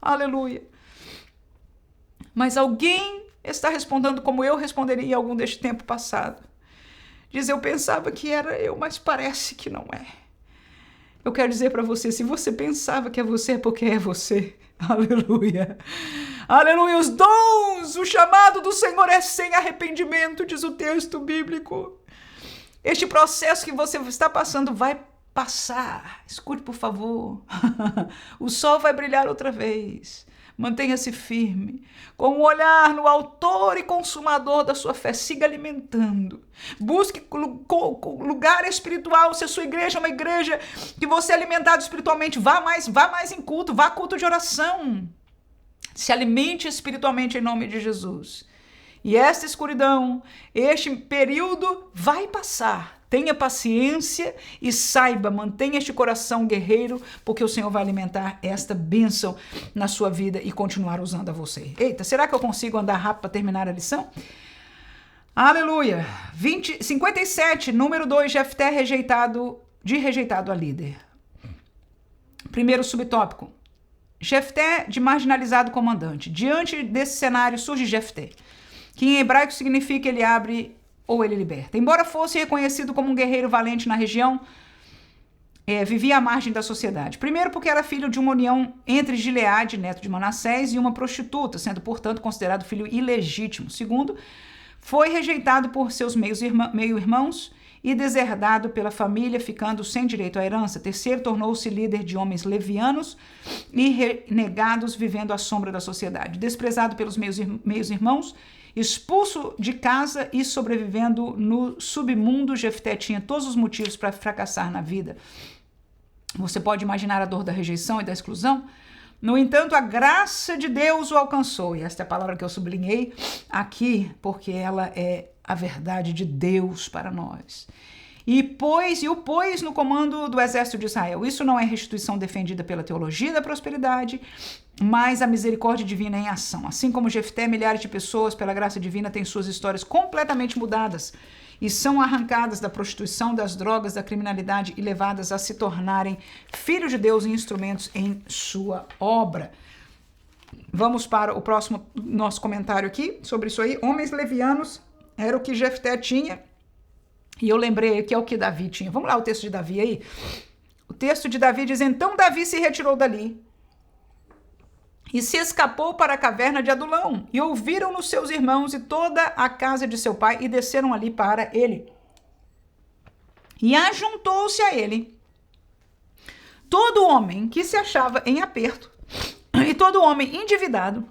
aleluia. Mas alguém está respondendo como eu responderia em algum deste tempo passado, diz, eu pensava que era eu, mas parece que não é. Eu quero dizer para você, se você pensava que é você, é porque é você. Aleluia. Aleluia. Os dons, o chamado do Senhor é sem arrependimento, diz o texto bíblico. Este processo que você está passando vai passar. Escute, por favor. O sol vai brilhar outra vez. Mantenha-se firme, com um olhar no autor e consumador da sua fé. Siga alimentando. Busque lugar espiritual. Se a sua igreja é uma igreja que você é alimentado espiritualmente, vá mais em culto, vá a culto de oração. Se alimente espiritualmente em nome de Jesus. E esta escuridão, este período vai passar. Tenha paciência e saiba, mantenha este coração guerreiro, porque o Senhor vai alimentar esta bênção na sua vida e continuar usando a você. Eita, será que eu consigo andar rápido para terminar a lição? Aleluia! 57, número 2, Jefté rejeitado a líder. Primeiro subtópico. Jefté de marginalizado comandante. Diante desse cenário surge Jefté, que em hebraico significa ele abre ou ele liberta. Embora fosse reconhecido como um guerreiro valente na região, vivia à margem da sociedade. Primeiro porque era filho de uma união entre Gileade, neto de Manassés, e uma prostituta, sendo, portanto, considerado filho ilegítimo. Segundo, foi rejeitado por seus meio-irmãos e deserdado pela família, ficando sem direito à herança. Terceiro, tornou-se líder de homens levianos e renegados, vivendo à sombra da sociedade. Desprezado pelos meus irmãos Expulso de casa e sobrevivendo no submundo, Jefté tinha todos os motivos para fracassar na vida. Você pode imaginar a dor da rejeição e da exclusão? No entanto, a graça de Deus o alcançou. E esta é a palavra que eu sublinhei aqui, porque ela é a verdade de Deus para nós. E o pôs no comando do exército de Israel. Isso não é restituição defendida pela teologia da prosperidade, mas a misericórdia divina em ação. Assim como Jefté, milhares de pessoas, pela graça divina, têm suas histórias completamente mudadas e são arrancadas da prostituição, das drogas, da criminalidade e levadas a se tornarem filhos de Deus e instrumentos em sua obra. Vamos para o próximo nosso comentário aqui sobre isso aí. Homens levianos era o que Jefté tinha. E eu lembrei que é o que Davi tinha. Vamos lá o texto de Davi aí. O texto de Davi diz: então Davi se retirou dali e se escapou para a caverna de Adulão. E ouviram-no seus irmãos e toda a casa de seu pai e desceram ali para ele. E ajuntou-se a ele todo homem que se achava em aperto, e todo homem endividado,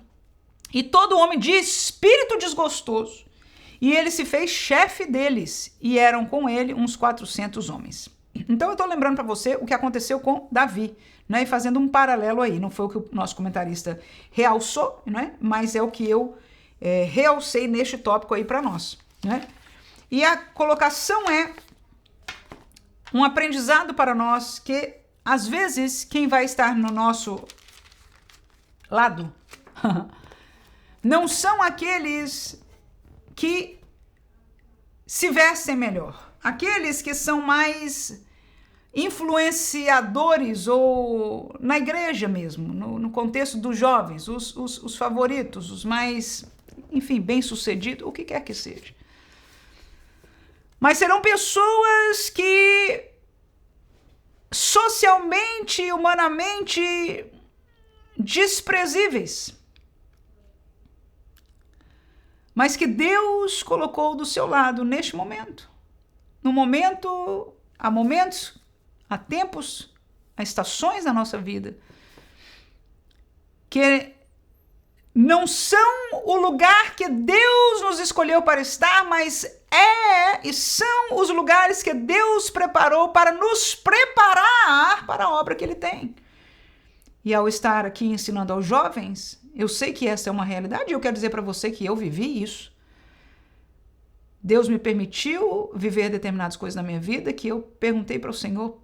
e todo homem de espírito desgostoso. E ele se fez chefe deles, e eram com ele uns 400 homens. Então eu estou lembrando para você o que aconteceu com Davi, né? E fazendo um paralelo aí. Não foi o que o nosso comentarista realçou, né? Mas é o que eu realcei neste tópico aí para nós, né? E a colocação é um aprendizado para nós que, às vezes, quem vai estar no nosso lado não são aqueles que se vestem melhor, aqueles que são mais influenciadores ou na igreja mesmo, no contexto dos jovens, os favoritos, os mais, enfim, bem-sucedidos, o que quer que seja. Mas serão pessoas que socialmente, humanamente desprezíveis, mas que Deus colocou do seu lado neste momento. Há momentos, há tempos, há estações na nossa vida que não são o lugar que Deus nos escolheu para estar, mas e são os lugares que Deus preparou para nos preparar para a obra que Ele tem. E ao estar aqui ensinando aos jovens, eu sei que essa é uma realidade e eu quero dizer para você que eu vivi isso. Deus me permitiu viver determinadas coisas na minha vida que eu perguntei para o Senhor,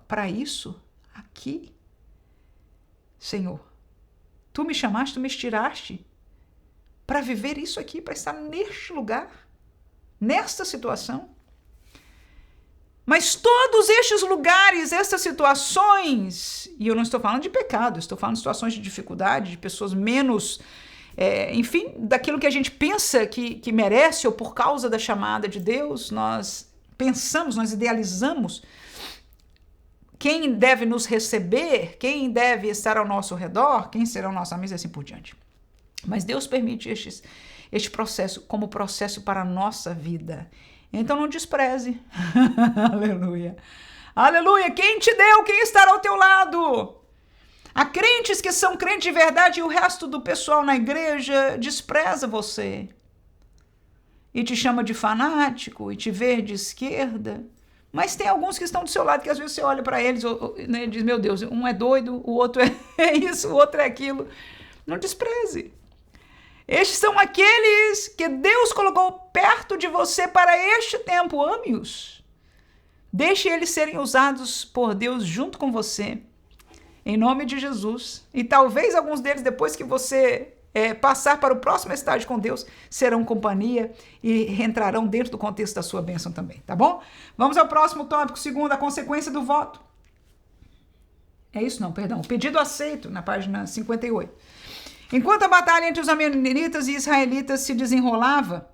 para isso, aqui, Senhor, Tu me chamaste, Tu me tiraste para viver isso aqui, para estar neste lugar, nesta situação. Mas todos estes lugares, essas situações, e eu não estou falando de pecado, estou falando de situações de dificuldade, de pessoas menos, enfim, daquilo que a gente pensa que merece, ou por causa da chamada de Deus, nós pensamos, nós idealizamos quem deve nos receber, quem deve estar ao nosso redor, quem serão nossos amigos e assim por diante. Mas Deus permite este processo como processo para a nossa vida. Então não despreze. Aleluia. Aleluia. Quem te deu? Quem estará ao teu lado? Há crentes que são crentes de verdade e o resto do pessoal na igreja despreza você. E te chama de fanático e te vê de esquerda. Mas tem alguns que estão do seu lado que às vezes você olha para eles e diz, meu Deus, um é doido, o outro é isso, o outro é aquilo. Não despreze. Estes são aqueles que Deus colocou perto de você para este tempo. Ame-os. Deixe eles serem usados por Deus junto com você, em nome de Jesus. E talvez alguns deles, depois que você passar para o próximo estágio com Deus, serão companhia e entrarão dentro do contexto da sua bênção também, tá bom? Vamos ao próximo tópico, segundo, a consequência do voto. O pedido aceito, na página 58. Enquanto a batalha entre os amonitas e israelitas se desenrolava,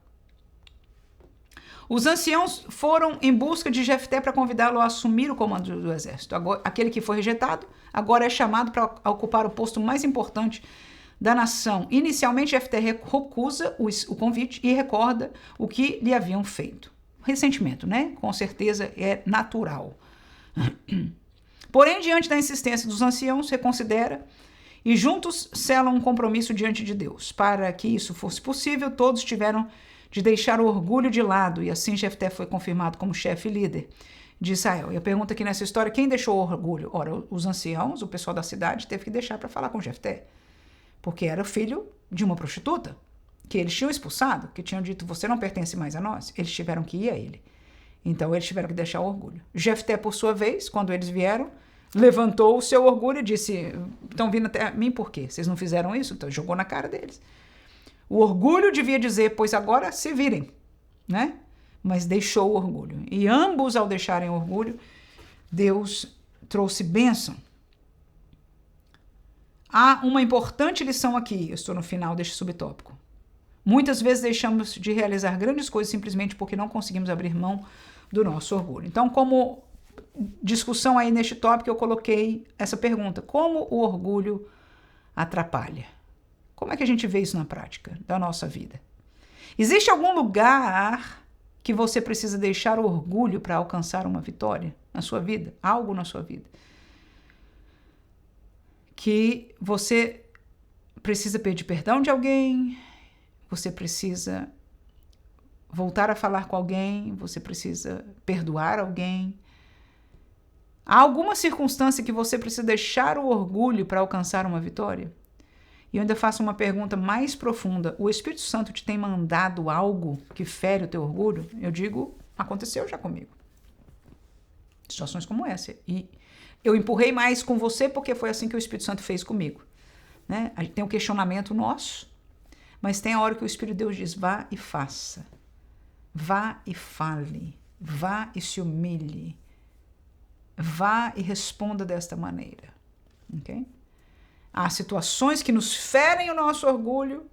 os anciãos foram em busca de Jefté para convidá-lo a assumir o comando do exército. Agora, aquele que foi rejeitado, agora é chamado para ocupar o posto mais importante da nação. Inicialmente, Jefté recusa o convite e recorda o que lhe haviam feito. Ressentimento, né? Com certeza é natural. Porém, diante da insistência dos anciãos, reconsidera e juntos selam um compromisso diante de Deus. Para que isso fosse possível, todos tiveram de deixar o orgulho de lado, e assim Jefté foi confirmado como chefe e líder de Israel. E a pergunta aqui nessa história, quem deixou o orgulho? Ora, os anciãos, o pessoal da cidade, teve que deixar para falar com Jefté, porque era filho de uma prostituta, que eles tinham expulsado, que tinham dito, você não pertence mais a nós. Eles tiveram que ir a ele. Então, eles tiveram que deixar o orgulho. Jefté, por sua vez, quando eles vieram, levantou o seu orgulho e disse, estão vindo até mim por quê? Vocês não fizeram isso? Então, jogou na cara deles. O orgulho devia dizer, pois agora se virem, né? Mas deixou o orgulho. E ambos, ao deixarem o orgulho, Deus trouxe bênção. Há uma importante lição aqui, eu estou no final deste subtópico. Muitas vezes deixamos de realizar grandes coisas simplesmente porque não conseguimos abrir mão do nosso orgulho. Então, como discussão aí neste tópico, eu coloquei essa pergunta: como o orgulho atrapalha? Como é que a gente vê isso na prática da nossa vida? Existe algum lugar que você precisa deixar o orgulho para alcançar uma vitória na sua vida? Algo na sua vida que você precisa pedir perdão de alguém, você precisa voltar a falar com alguém, você precisa perdoar alguém. Há alguma circunstância que você precisa deixar o orgulho para alcançar uma vitória? E eu ainda faço uma pergunta mais profunda. O Espírito Santo te tem mandado algo que fere o teu orgulho? Eu digo, aconteceu já comigo. Situações como essa. E eu empurrei mais com você porque foi assim que o Espírito Santo fez comigo. Né? A gente tem um questionamento nosso, mas tem a hora que o Espírito de Deus diz, vá e faça. Vá e fale. Vá e se humilhe. Vá e responda desta maneira. Ok? Há situações que nos ferem o nosso orgulho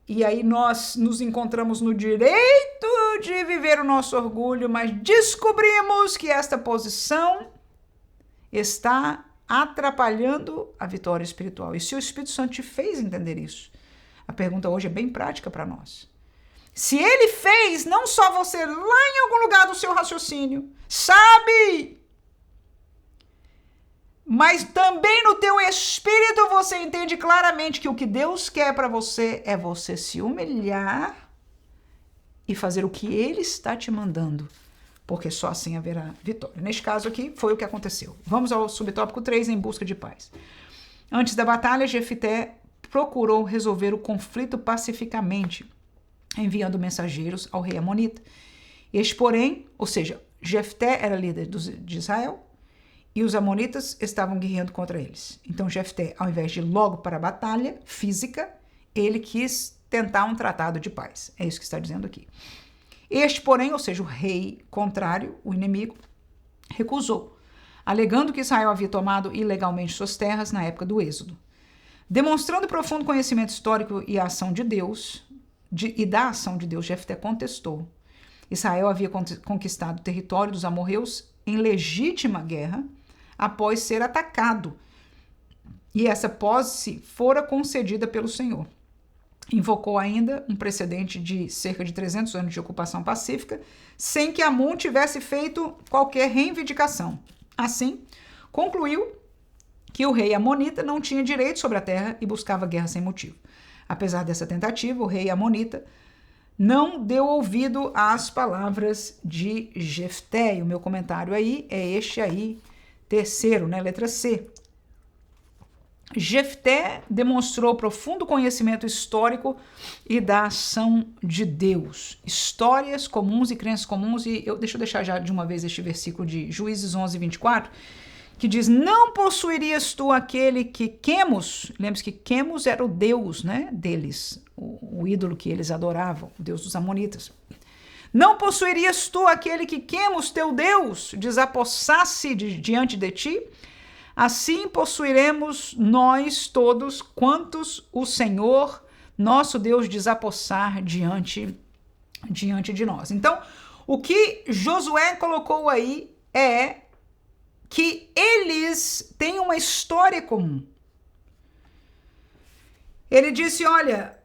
e aí nós nos encontramos no direito de viver o nosso orgulho, mas descobrimos que esta posição está atrapalhando a vitória espiritual. E se o Espírito Santo te fez entender isso? A pergunta hoje é bem prática para nós. Se ele fez, não só você lá em algum lugar do seu raciocínio sabe, mas também no teu espírito você entende claramente que o que Deus quer para você é você se humilhar e fazer o que Ele está te mandando, porque só assim haverá vitória. Neste caso aqui, foi o que aconteceu. Vamos ao subtópico 3, em busca de paz. Antes da batalha, Jefté procurou resolver o conflito pacificamente, enviando mensageiros ao rei Amonita. Este, porém, ou seja, Jefté era líder de Israel, e os amonitas estavam guerreando contra eles. Então Jefté, ao invés de ir logo para a batalha física, ele quis tentar um tratado de paz. É isso que está dizendo aqui. Este, porém, ou seja, o rei contrário, o inimigo, recusou, alegando que Israel havia tomado ilegalmente suas terras na época do Êxodo. Demonstrando profundo conhecimento histórico e a ação de Deus, e da ação de Deus, Jefté contestou. Israel havia conquistado o território dos amorreus em legítima guerra, após ser atacado, e essa posse fora concedida pelo Senhor. Invocou ainda um precedente de cerca de 300 anos de ocupação pacífica, sem que Amon tivesse feito qualquer reivindicação. Assim, concluiu que o rei amonita não tinha direito sobre a terra e buscava guerra sem motivo. Apesar dessa tentativa, o rei amonita não deu ouvido às palavras de Jefté. E o meu comentário aí é este aí, terceiro, né? Letra C. Jefté demonstrou profundo conhecimento histórico e da ação de Deus. Histórias comuns e crenças comuns. E deixa eu deixar já de uma vez este versículo de Juízes 11, 24, que diz, não possuirias tu aquele que Quemos, lembre-se que Quemos era o deus, né, deles, o ídolo que eles adoravam, o deus dos amonitas. Não possuirias tu aquele que Quemos, teu Deus, desapossasse diante de ti? Assim possuiremos nós todos quantos o Senhor, nosso Deus, desapossar diante de nós. Então, o que Josué colocou aí é que eles têm uma história comum. Ele disse, olha,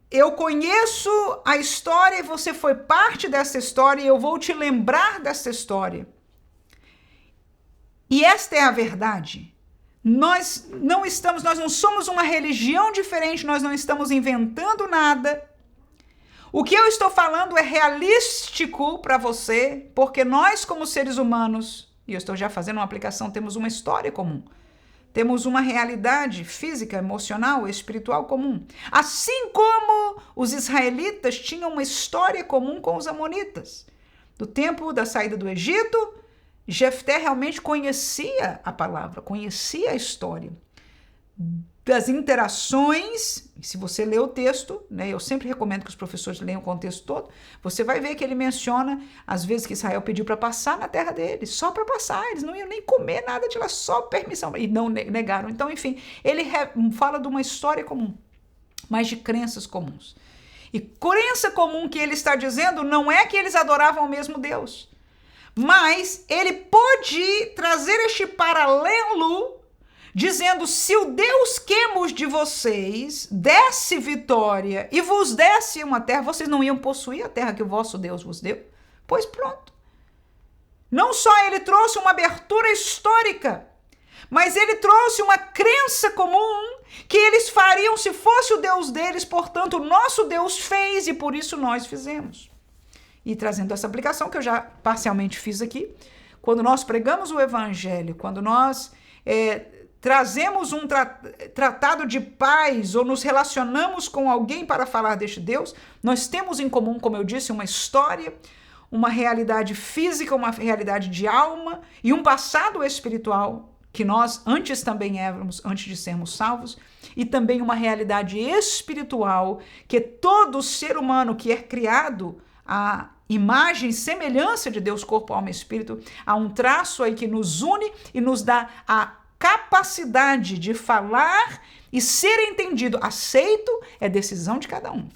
eu conheço a história e você foi parte dessa história e eu vou te lembrar dessa história. E esta é a verdade. Nós não somos uma religião diferente, nós não estamos inventando nada. O que eu estou falando é realístico para você, porque nós, como seres humanos, e eu estou já fazendo uma aplicação, temos uma história comum. Temos uma realidade física, emocional, espiritual comum. Assim como os israelitas tinham uma história comum com os amonitas. Do tempo da saída do Egito, Jefté realmente conhecia a palavra, conhecia a história das interações. Se você ler o texto, né, eu sempre recomendo que os professores leiam o contexto todo, você vai ver que ele menciona as vezes que Israel pediu para passar na terra deles, só para passar, eles não iam nem comer nada de lá, só permissão, e não negaram. Então, enfim, ele fala de uma história comum, mas de crenças comuns. E crença comum que ele está dizendo não é que eles adoravam o mesmo Deus, mas ele pode trazer este paralelo dizendo: se o Deus Quemos de vocês desse vitória e vos desse uma terra, vocês não iam possuir a terra que o vosso Deus vos deu? Pois pronto. Não só ele trouxe uma abertura histórica, mas ele trouxe uma crença comum que eles fariam se fosse o Deus deles, portanto, o nosso Deus fez e por isso nós fizemos. E trazendo essa aplicação que eu já parcialmente fiz aqui, quando nós pregamos o evangelho, quando nós trazemos um tratado de paz ou nos relacionamos com alguém para falar deste Deus, nós temos em comum, como eu disse, uma história, uma realidade física, uma realidade de alma e um passado espiritual que nós antes também éramos, antes de sermos salvos, e também uma realidade espiritual que todo ser humano que é criado a imagem e semelhança de Deus, corpo, alma e espírito, há um traço aí que nos une e nos dá a capacidade de falar e ser entendido. Aceito é decisão de cada um.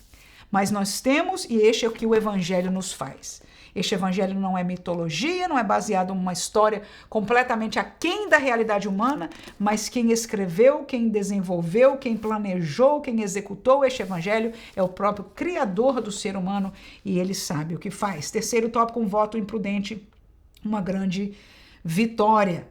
Mas nós temos, e este é o que o evangelho nos faz. Este evangelho não é mitologia, não é baseado em uma história completamente aquém da realidade humana, mas quem escreveu, quem desenvolveu, quem planejou, quem executou este evangelho é o próprio Criador do ser humano e ele sabe o que faz. Terceiro tópico, um voto imprudente, uma grande vitória.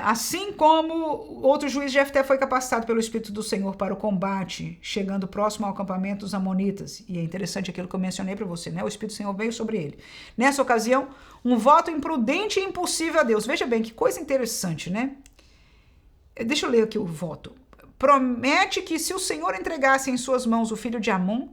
Assim como outro juiz, Jefté foi capacitado pelo Espírito do Senhor para o combate, chegando próximo ao acampamento dos amonitas. E é interessante aquilo que eu mencionei para você, né? O Espírito do Senhor veio sobre ele. Nessa ocasião, um voto imprudente e impossível a Deus. Veja bem, que coisa interessante, né? Deixa eu ler aqui o voto. Promete que se o Senhor entregasse em suas mãos o filho de Amon,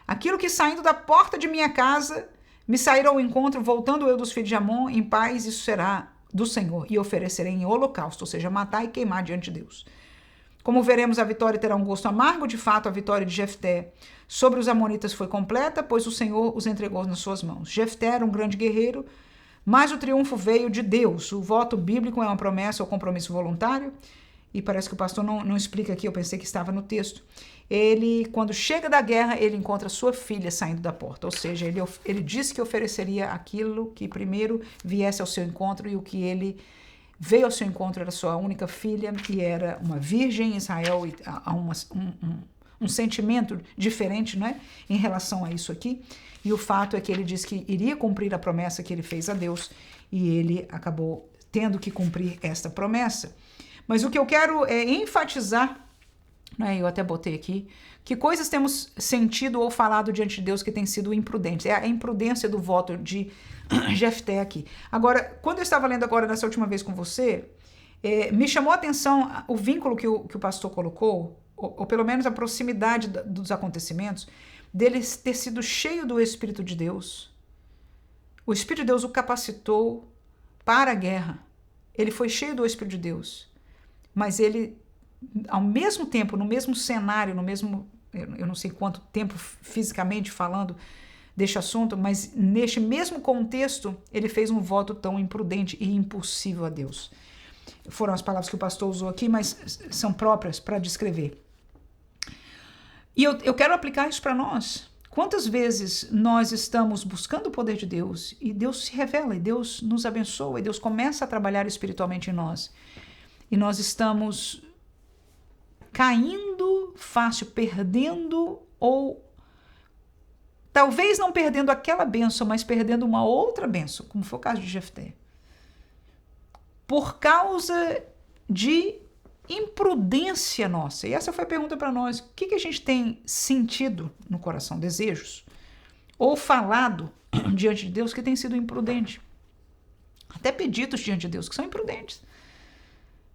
aquilo que saindo da porta de minha casa me sairá ao encontro, voltando eu dos filhos de Amon, em paz, isso será do Senhor, e oferecerei em holocausto, ou seja, matar e queimar diante de Deus. Como veremos, a vitória terá um gosto amargo. De fato, a vitória de Jefté sobre os amonitas foi completa, pois o Senhor os entregou nas suas mãos. Jefté era um grande guerreiro, mas o triunfo veio de Deus. O voto bíblico é uma promessa ou compromisso voluntário, e parece que o pastor não explica aqui, eu pensei que estava no texto. Ele, quando chega da guerra, ele encontra sua filha saindo da porta, ou seja, ele disse que ofereceria aquilo que primeiro viesse ao seu encontro, e o que ele veio ao seu encontro era sua única filha, que era uma virgem em Israel, e há um sentimento diferente, não é, em relação a isso aqui, e o fato é que ele disse que iria cumprir a promessa que ele fez a Deus, e ele acabou tendo que cumprir esta promessa. Mas o que eu quero é enfatizar, né, eu até botei aqui, que coisas temos sentido ou falado diante de Deus que tem sido imprudentes. É a imprudência do voto de Jefté aqui. Agora, quando eu estava lendo agora nessa última vez com você, me chamou a atenção o vínculo que o pastor colocou, ou pelo menos a proximidade dos acontecimentos, dele ter sido cheio do Espírito de Deus. O Espírito de Deus o capacitou para a guerra. Ele foi cheio do Espírito de Deus. Mas ele, ao mesmo tempo, no mesmo cenário, no mesmo, eu não sei quanto tempo fisicamente falando deste assunto, mas neste mesmo contexto, ele fez um voto tão imprudente e impossível a Deus. Foram as palavras que o pastor usou aqui, mas são próprias para descrever. E eu quero aplicar isso para nós. Quantas vezes nós estamos buscando o poder de Deus e Deus se revela, e Deus nos abençoa, e Deus começa a trabalhar espiritualmente em nós. E nós estamos caindo fácil, perdendo, ou talvez não perdendo aquela bênção, mas perdendo uma outra bênção, como foi o caso de Jefté. Por causa de imprudência nossa. E essa foi a pergunta para nós. O que a gente tem sentido no coração? Desejos? Ou falado diante de Deus que tem sido imprudente? Até pedidos diante de Deus que são imprudentes.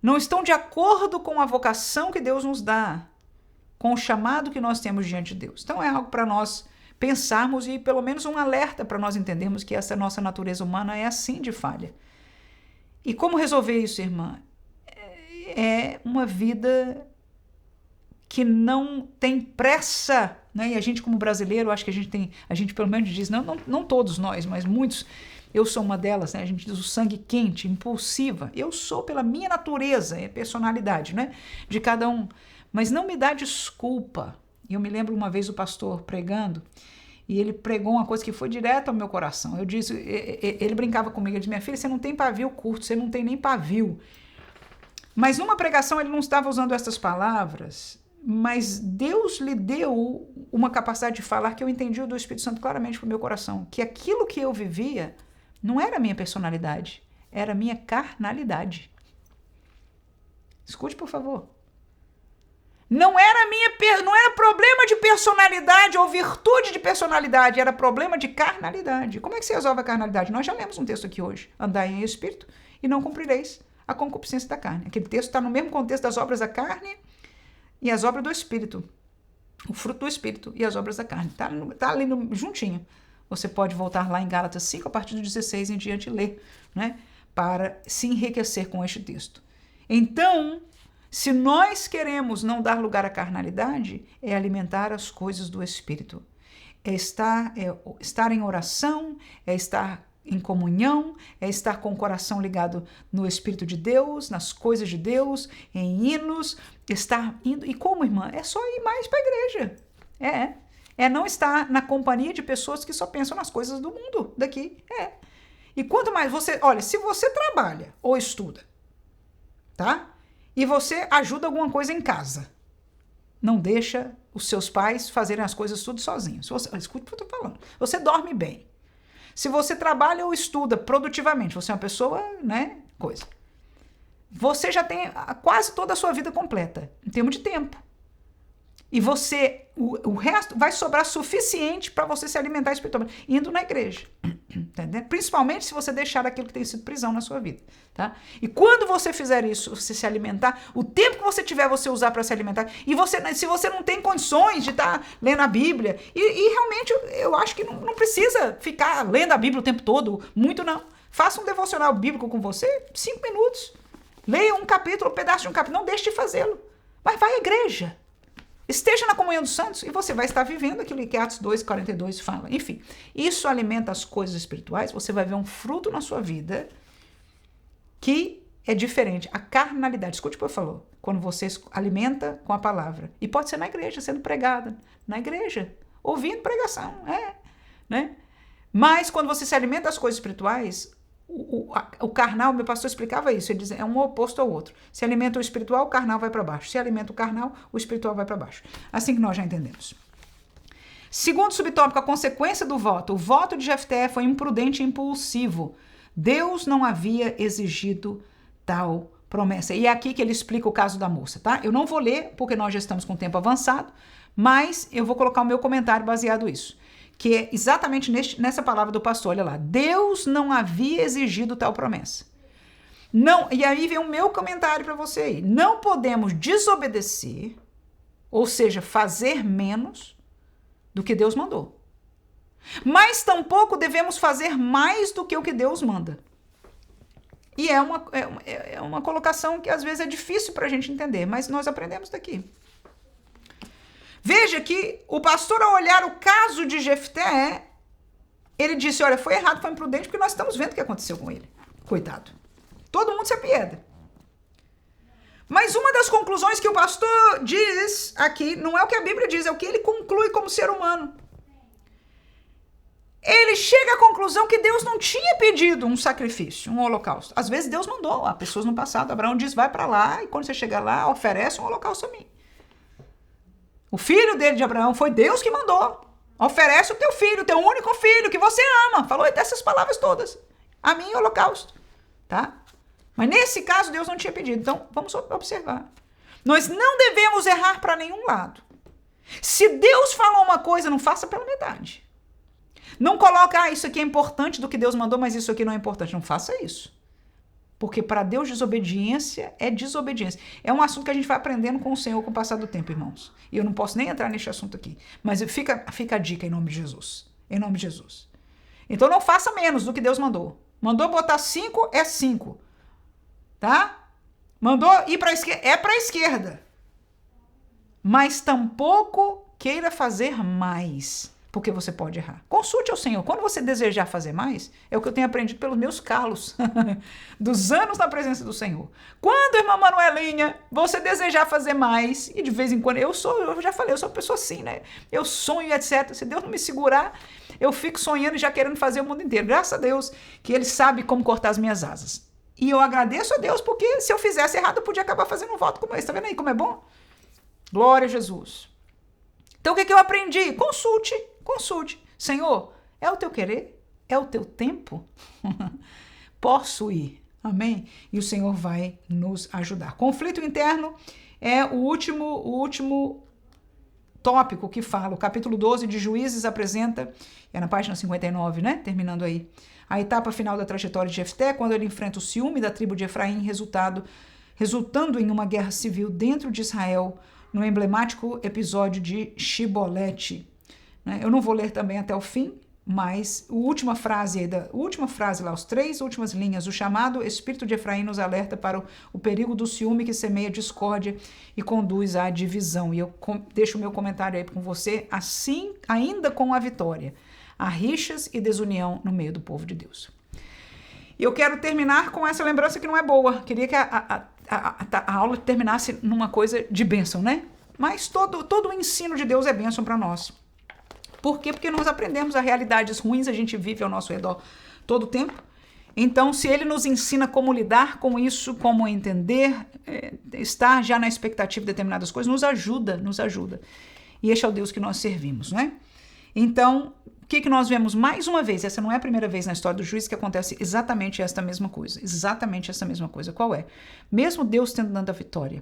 Não estão de acordo com a vocação que Deus nos dá, com o chamado que nós temos diante de Deus. Então é algo para nós pensarmos e pelo menos um alerta para nós entendermos que essa nossa natureza humana é assim de falha. E como resolver isso, irmã? É uma vida que não tem pressa, né? E a gente como brasileiro, acho que a gente pelo menos diz, não todos nós, mas muitos, eu sou uma delas, né? A gente diz o sangue quente, impulsiva. Eu sou pela minha natureza, é personalidade, né? De cada um. Mas não me dá desculpa. Eu me lembro uma vez o pastor pregando, e ele pregou uma coisa que foi direto ao meu coração. Eu disse, ele brincava comigo, ele disse, minha filha, você não tem pavio curto, você não tem nem pavio. Mas numa pregação ele não estava usando essas palavras, mas Deus lhe deu uma capacidade de falar que eu entendi do Espírito Santo claramente para o meu coração, que aquilo que eu vivia não era a minha personalidade, era a minha carnalidade. Escute, por favor. Não era problema de personalidade ou virtude de personalidade, era problema de carnalidade. Como é que se resolve a carnalidade? Nós já lemos um texto aqui hoje. Andai em espírito e não cumprireis a concupiscência da carne. Aquele texto está no mesmo contexto das obras da carne e as obras do espírito. O fruto do espírito e as obras da carne. Está ali juntinho. Você pode voltar lá em Gálatas 5, a partir do 16 em diante, e ler, né? Para se enriquecer com este texto. Então, se nós queremos não dar lugar à carnalidade, é alimentar as coisas do Espírito. É estar em oração, é estar em comunhão, é estar com o coração ligado no Espírito de Deus, nas coisas de Deus, em hinos, estar indo. E como, irmã? É só ir mais para a igreja. É não estar na companhia de pessoas que só pensam nas coisas do mundo, daqui. E quanto mais você... Olha, se você trabalha ou estuda, tá? E você ajuda alguma coisa em casa. Não deixa os seus pais fazerem as coisas tudo sozinhos. Escute o que eu estou falando. Você dorme bem. Se você trabalha ou estuda produtivamente, você é uma pessoa, né, coisa. Você já tem quase toda a sua vida completa, em termos de tempo. E o resto vai sobrar suficiente para você se alimentar espiritualmente, indo na igreja. Entendeu? Principalmente se você deixar aquilo que tem sido prisão na sua vida, tá? E quando você fizer isso, você se alimentar, o tempo que você tiver, você usar para se alimentar, e se você não tem condições de estar lendo a Bíblia, e realmente eu acho que não precisa ficar lendo a Bíblia o tempo todo, muito não. Faça um devocional bíblico com você, 5 minutos. Leia um capítulo, um pedaço de um capítulo, não deixe de fazê-lo. Mas vai à igreja. Esteja na comunhão dos santos e você vai estar vivendo aquilo que Atos 2:42 fala. Enfim, isso alimenta as coisas espirituais, você vai ver um fruto na sua vida que é diferente. A carnalidade, escute o que eu falo, quando você alimenta com a palavra. E pode ser na igreja, sendo pregada. Na igreja, ouvindo pregação, né? Mas quando você se alimenta das coisas espirituais, o carnal, meu pastor explicava isso, ele dizia, é um oposto ao outro. Se alimenta o espiritual, o carnal vai para baixo. Se alimenta o carnal, o espiritual vai para baixo. Assim que nós já entendemos. Segundo subtópico, a consequência do voto. O voto de Jefté foi imprudente e impulsivo. Deus não havia exigido tal promessa. E é aqui que ele explica o caso da moça, tá? Eu não vou ler, porque nós já estamos com o tempo avançado, mas eu vou colocar o meu comentário baseado nisso. Que é exatamente nessa palavra do pastor, olha lá. Deus não havia exigido tal promessa. Não, e aí vem o meu comentário para você aí. Não podemos desobedecer, ou seja, fazer menos do que Deus mandou. Mas tampouco devemos fazer mais do que o que Deus manda. E é uma colocação que às vezes é difícil para a gente entender, mas nós aprendemos daqui. Veja que o pastor, ao olhar o caso de Jefté, ele disse, olha, foi errado, foi imprudente, porque nós estamos vendo o que aconteceu com ele. Coitado. Todo mundo se apieda. Mas uma das conclusões que o pastor diz aqui, não é o que a Bíblia diz, é o que ele conclui como ser humano. Ele chega à conclusão que Deus não tinha pedido um sacrifício, um holocausto. Às vezes Deus mandou, há pessoas no passado, Abraão diz, vai para lá, e quando você chegar lá, oferece um holocausto a mim. O filho dele de Abraão foi Deus que mandou. Oferece o teu filho, o teu único filho, que você ama. Falou dessas palavras todas. A mim, holocausto. Tá? Mas nesse caso, Deus não tinha pedido. Então, vamos observar. Nós não devemos errar para nenhum lado. Se Deus falou uma coisa, não faça pela metade. Não coloca, isso aqui é importante do que Deus mandou, mas isso aqui não é importante. Não faça isso. Porque para Deus desobediência é desobediência. É um assunto que a gente vai aprendendo com o Senhor com o passar do tempo, irmãos. E eu não posso nem entrar neste assunto aqui. Mas fica a dica em nome de Jesus. Em nome de Jesus. Então não faça menos do que Deus mandou. Mandou botar 5, é 5. Tá? Mandou ir para a esquerda, é para a esquerda. Mas tampouco queira fazer mais. Porque você pode errar. Consulte ao Senhor. Quando você desejar fazer mais, é o que eu tenho aprendido pelos meus calos, dos anos na presença do Senhor. Quando, irmã Manuelinha, você desejar fazer mais, e de vez em quando, eu já falei, eu sou uma pessoa assim, né? Eu sonho, etc. Se Deus não me segurar, eu fico sonhando e já querendo fazer o mundo inteiro. Graças a Deus que Ele sabe como cortar as minhas asas. E eu agradeço a Deus, porque se eu fizesse errado, eu podia acabar fazendo um voto como esse. Tá vendo aí como é bom? Glória a Jesus. Então, o que eu aprendi? Consulte. Senhor, é o teu querer? É o teu tempo? Posso ir. Amém? E o Senhor vai nos ajudar. Conflito interno é o último tópico que fala. O capítulo 12 de Juízes apresenta, é na página 59, né? Terminando aí. A etapa final da trajetória de Jefté, quando ele enfrenta o ciúme da tribo de Efraim, resultando em uma guerra civil dentro de Israel, no emblemático episódio de Shibolete. Eu não vou ler também até o fim, mas a última frase lá, as 3 últimas linhas, o chamado Espírito de Efraim nos alerta para o perigo do ciúme que semeia discórdia e conduz à divisão. E eu deixo o meu comentário aí com você, assim, ainda com a vitória. Há rixas e desunião no meio do povo de Deus. E eu quero terminar com essa lembrança que não é boa. Queria que a aula terminasse numa coisa de bênção, né? Mas todo o ensino de Deus é bênção para nós. Por quê? Porque nós aprendemos as realidades ruins, a gente vive ao nosso redor todo o tempo. Então, se Ele nos ensina como lidar com isso, como entender, estar já na expectativa de determinadas coisas, nos ajuda. E este é o Deus que nós servimos, né? Então, o que nós vemos mais uma vez? Essa não é a primeira vez na história do juiz que acontece exatamente esta mesma coisa. Exatamente essa mesma coisa. Qual é? Mesmo Deus tendo dado a vitória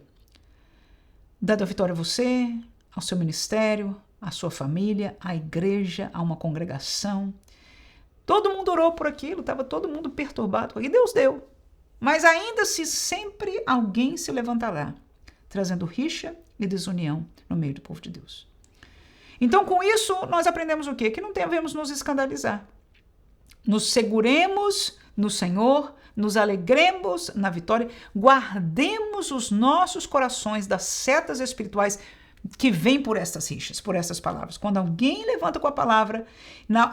a você, ao seu ministério, à sua família, à igreja, a uma congregação. Todo mundo orou por aquilo, estava todo mundo perturbado. E Deus deu. Mas ainda se sempre alguém se levantará, trazendo rixa e desunião no meio do povo de Deus. Então, com isso, nós aprendemos o quê? Que não devemos nos escandalizar. Nos seguremos no Senhor, nos alegremos na vitória, guardemos os nossos corações das setas espirituais que vêm por estas rixas, por essas palavras. Quando alguém levanta com a palavra,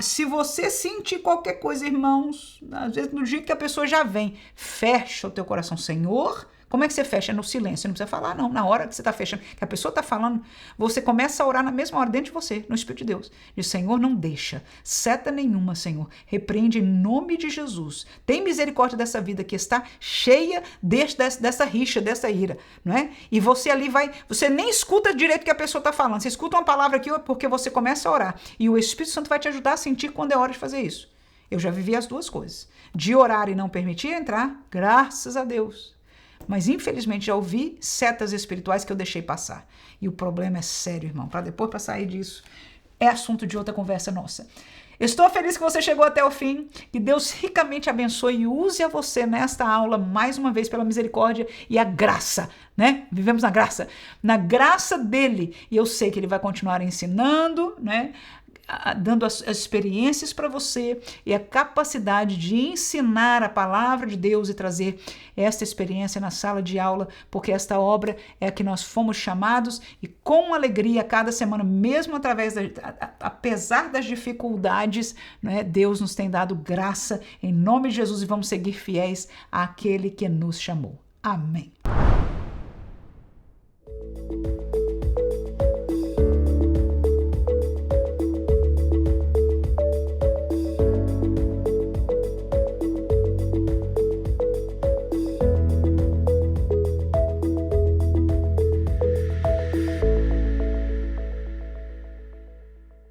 se você sentir qualquer coisa, irmãos, às vezes no dia que a pessoa já vem, fecha o teu coração, Senhor. Como é que você fecha? No silêncio, não precisa falar não, na hora que você está fechando, que a pessoa está falando, você começa a orar na mesma hora dentro de você, no Espírito de Deus. Diz, Senhor, não deixa, seta nenhuma, Senhor, repreende em nome de Jesus. Tem misericórdia dessa vida que está cheia dessa rixa, dessa ira, não é? E você ali você nem escuta direito o que a pessoa está falando, você escuta uma palavra aqui porque você começa a orar, e o Espírito Santo vai te ajudar a sentir quando é hora de fazer isso. Eu já vivi as duas coisas, de orar e não permitir entrar, graças a Deus. Mas, infelizmente, já ouvi setas espirituais que eu deixei passar. E o problema é sério, irmão. Para sair disso, é assunto de outra conversa nossa. Estou feliz que você chegou até o fim. Que Deus ricamente abençoe e use a você nesta aula, mais uma vez, pela misericórdia e a graça, né? Vivemos na graça dele. E eu sei que ele vai continuar ensinando, né? Dando as experiências para você e a capacidade de ensinar a palavra de Deus e trazer esta experiência na sala de aula, porque esta obra é a que nós fomos chamados e com alegria cada semana, mesmo apesar das dificuldades, né, Deus nos tem dado graça em nome de Jesus e vamos seguir fiéis àquele que nos chamou. Amém.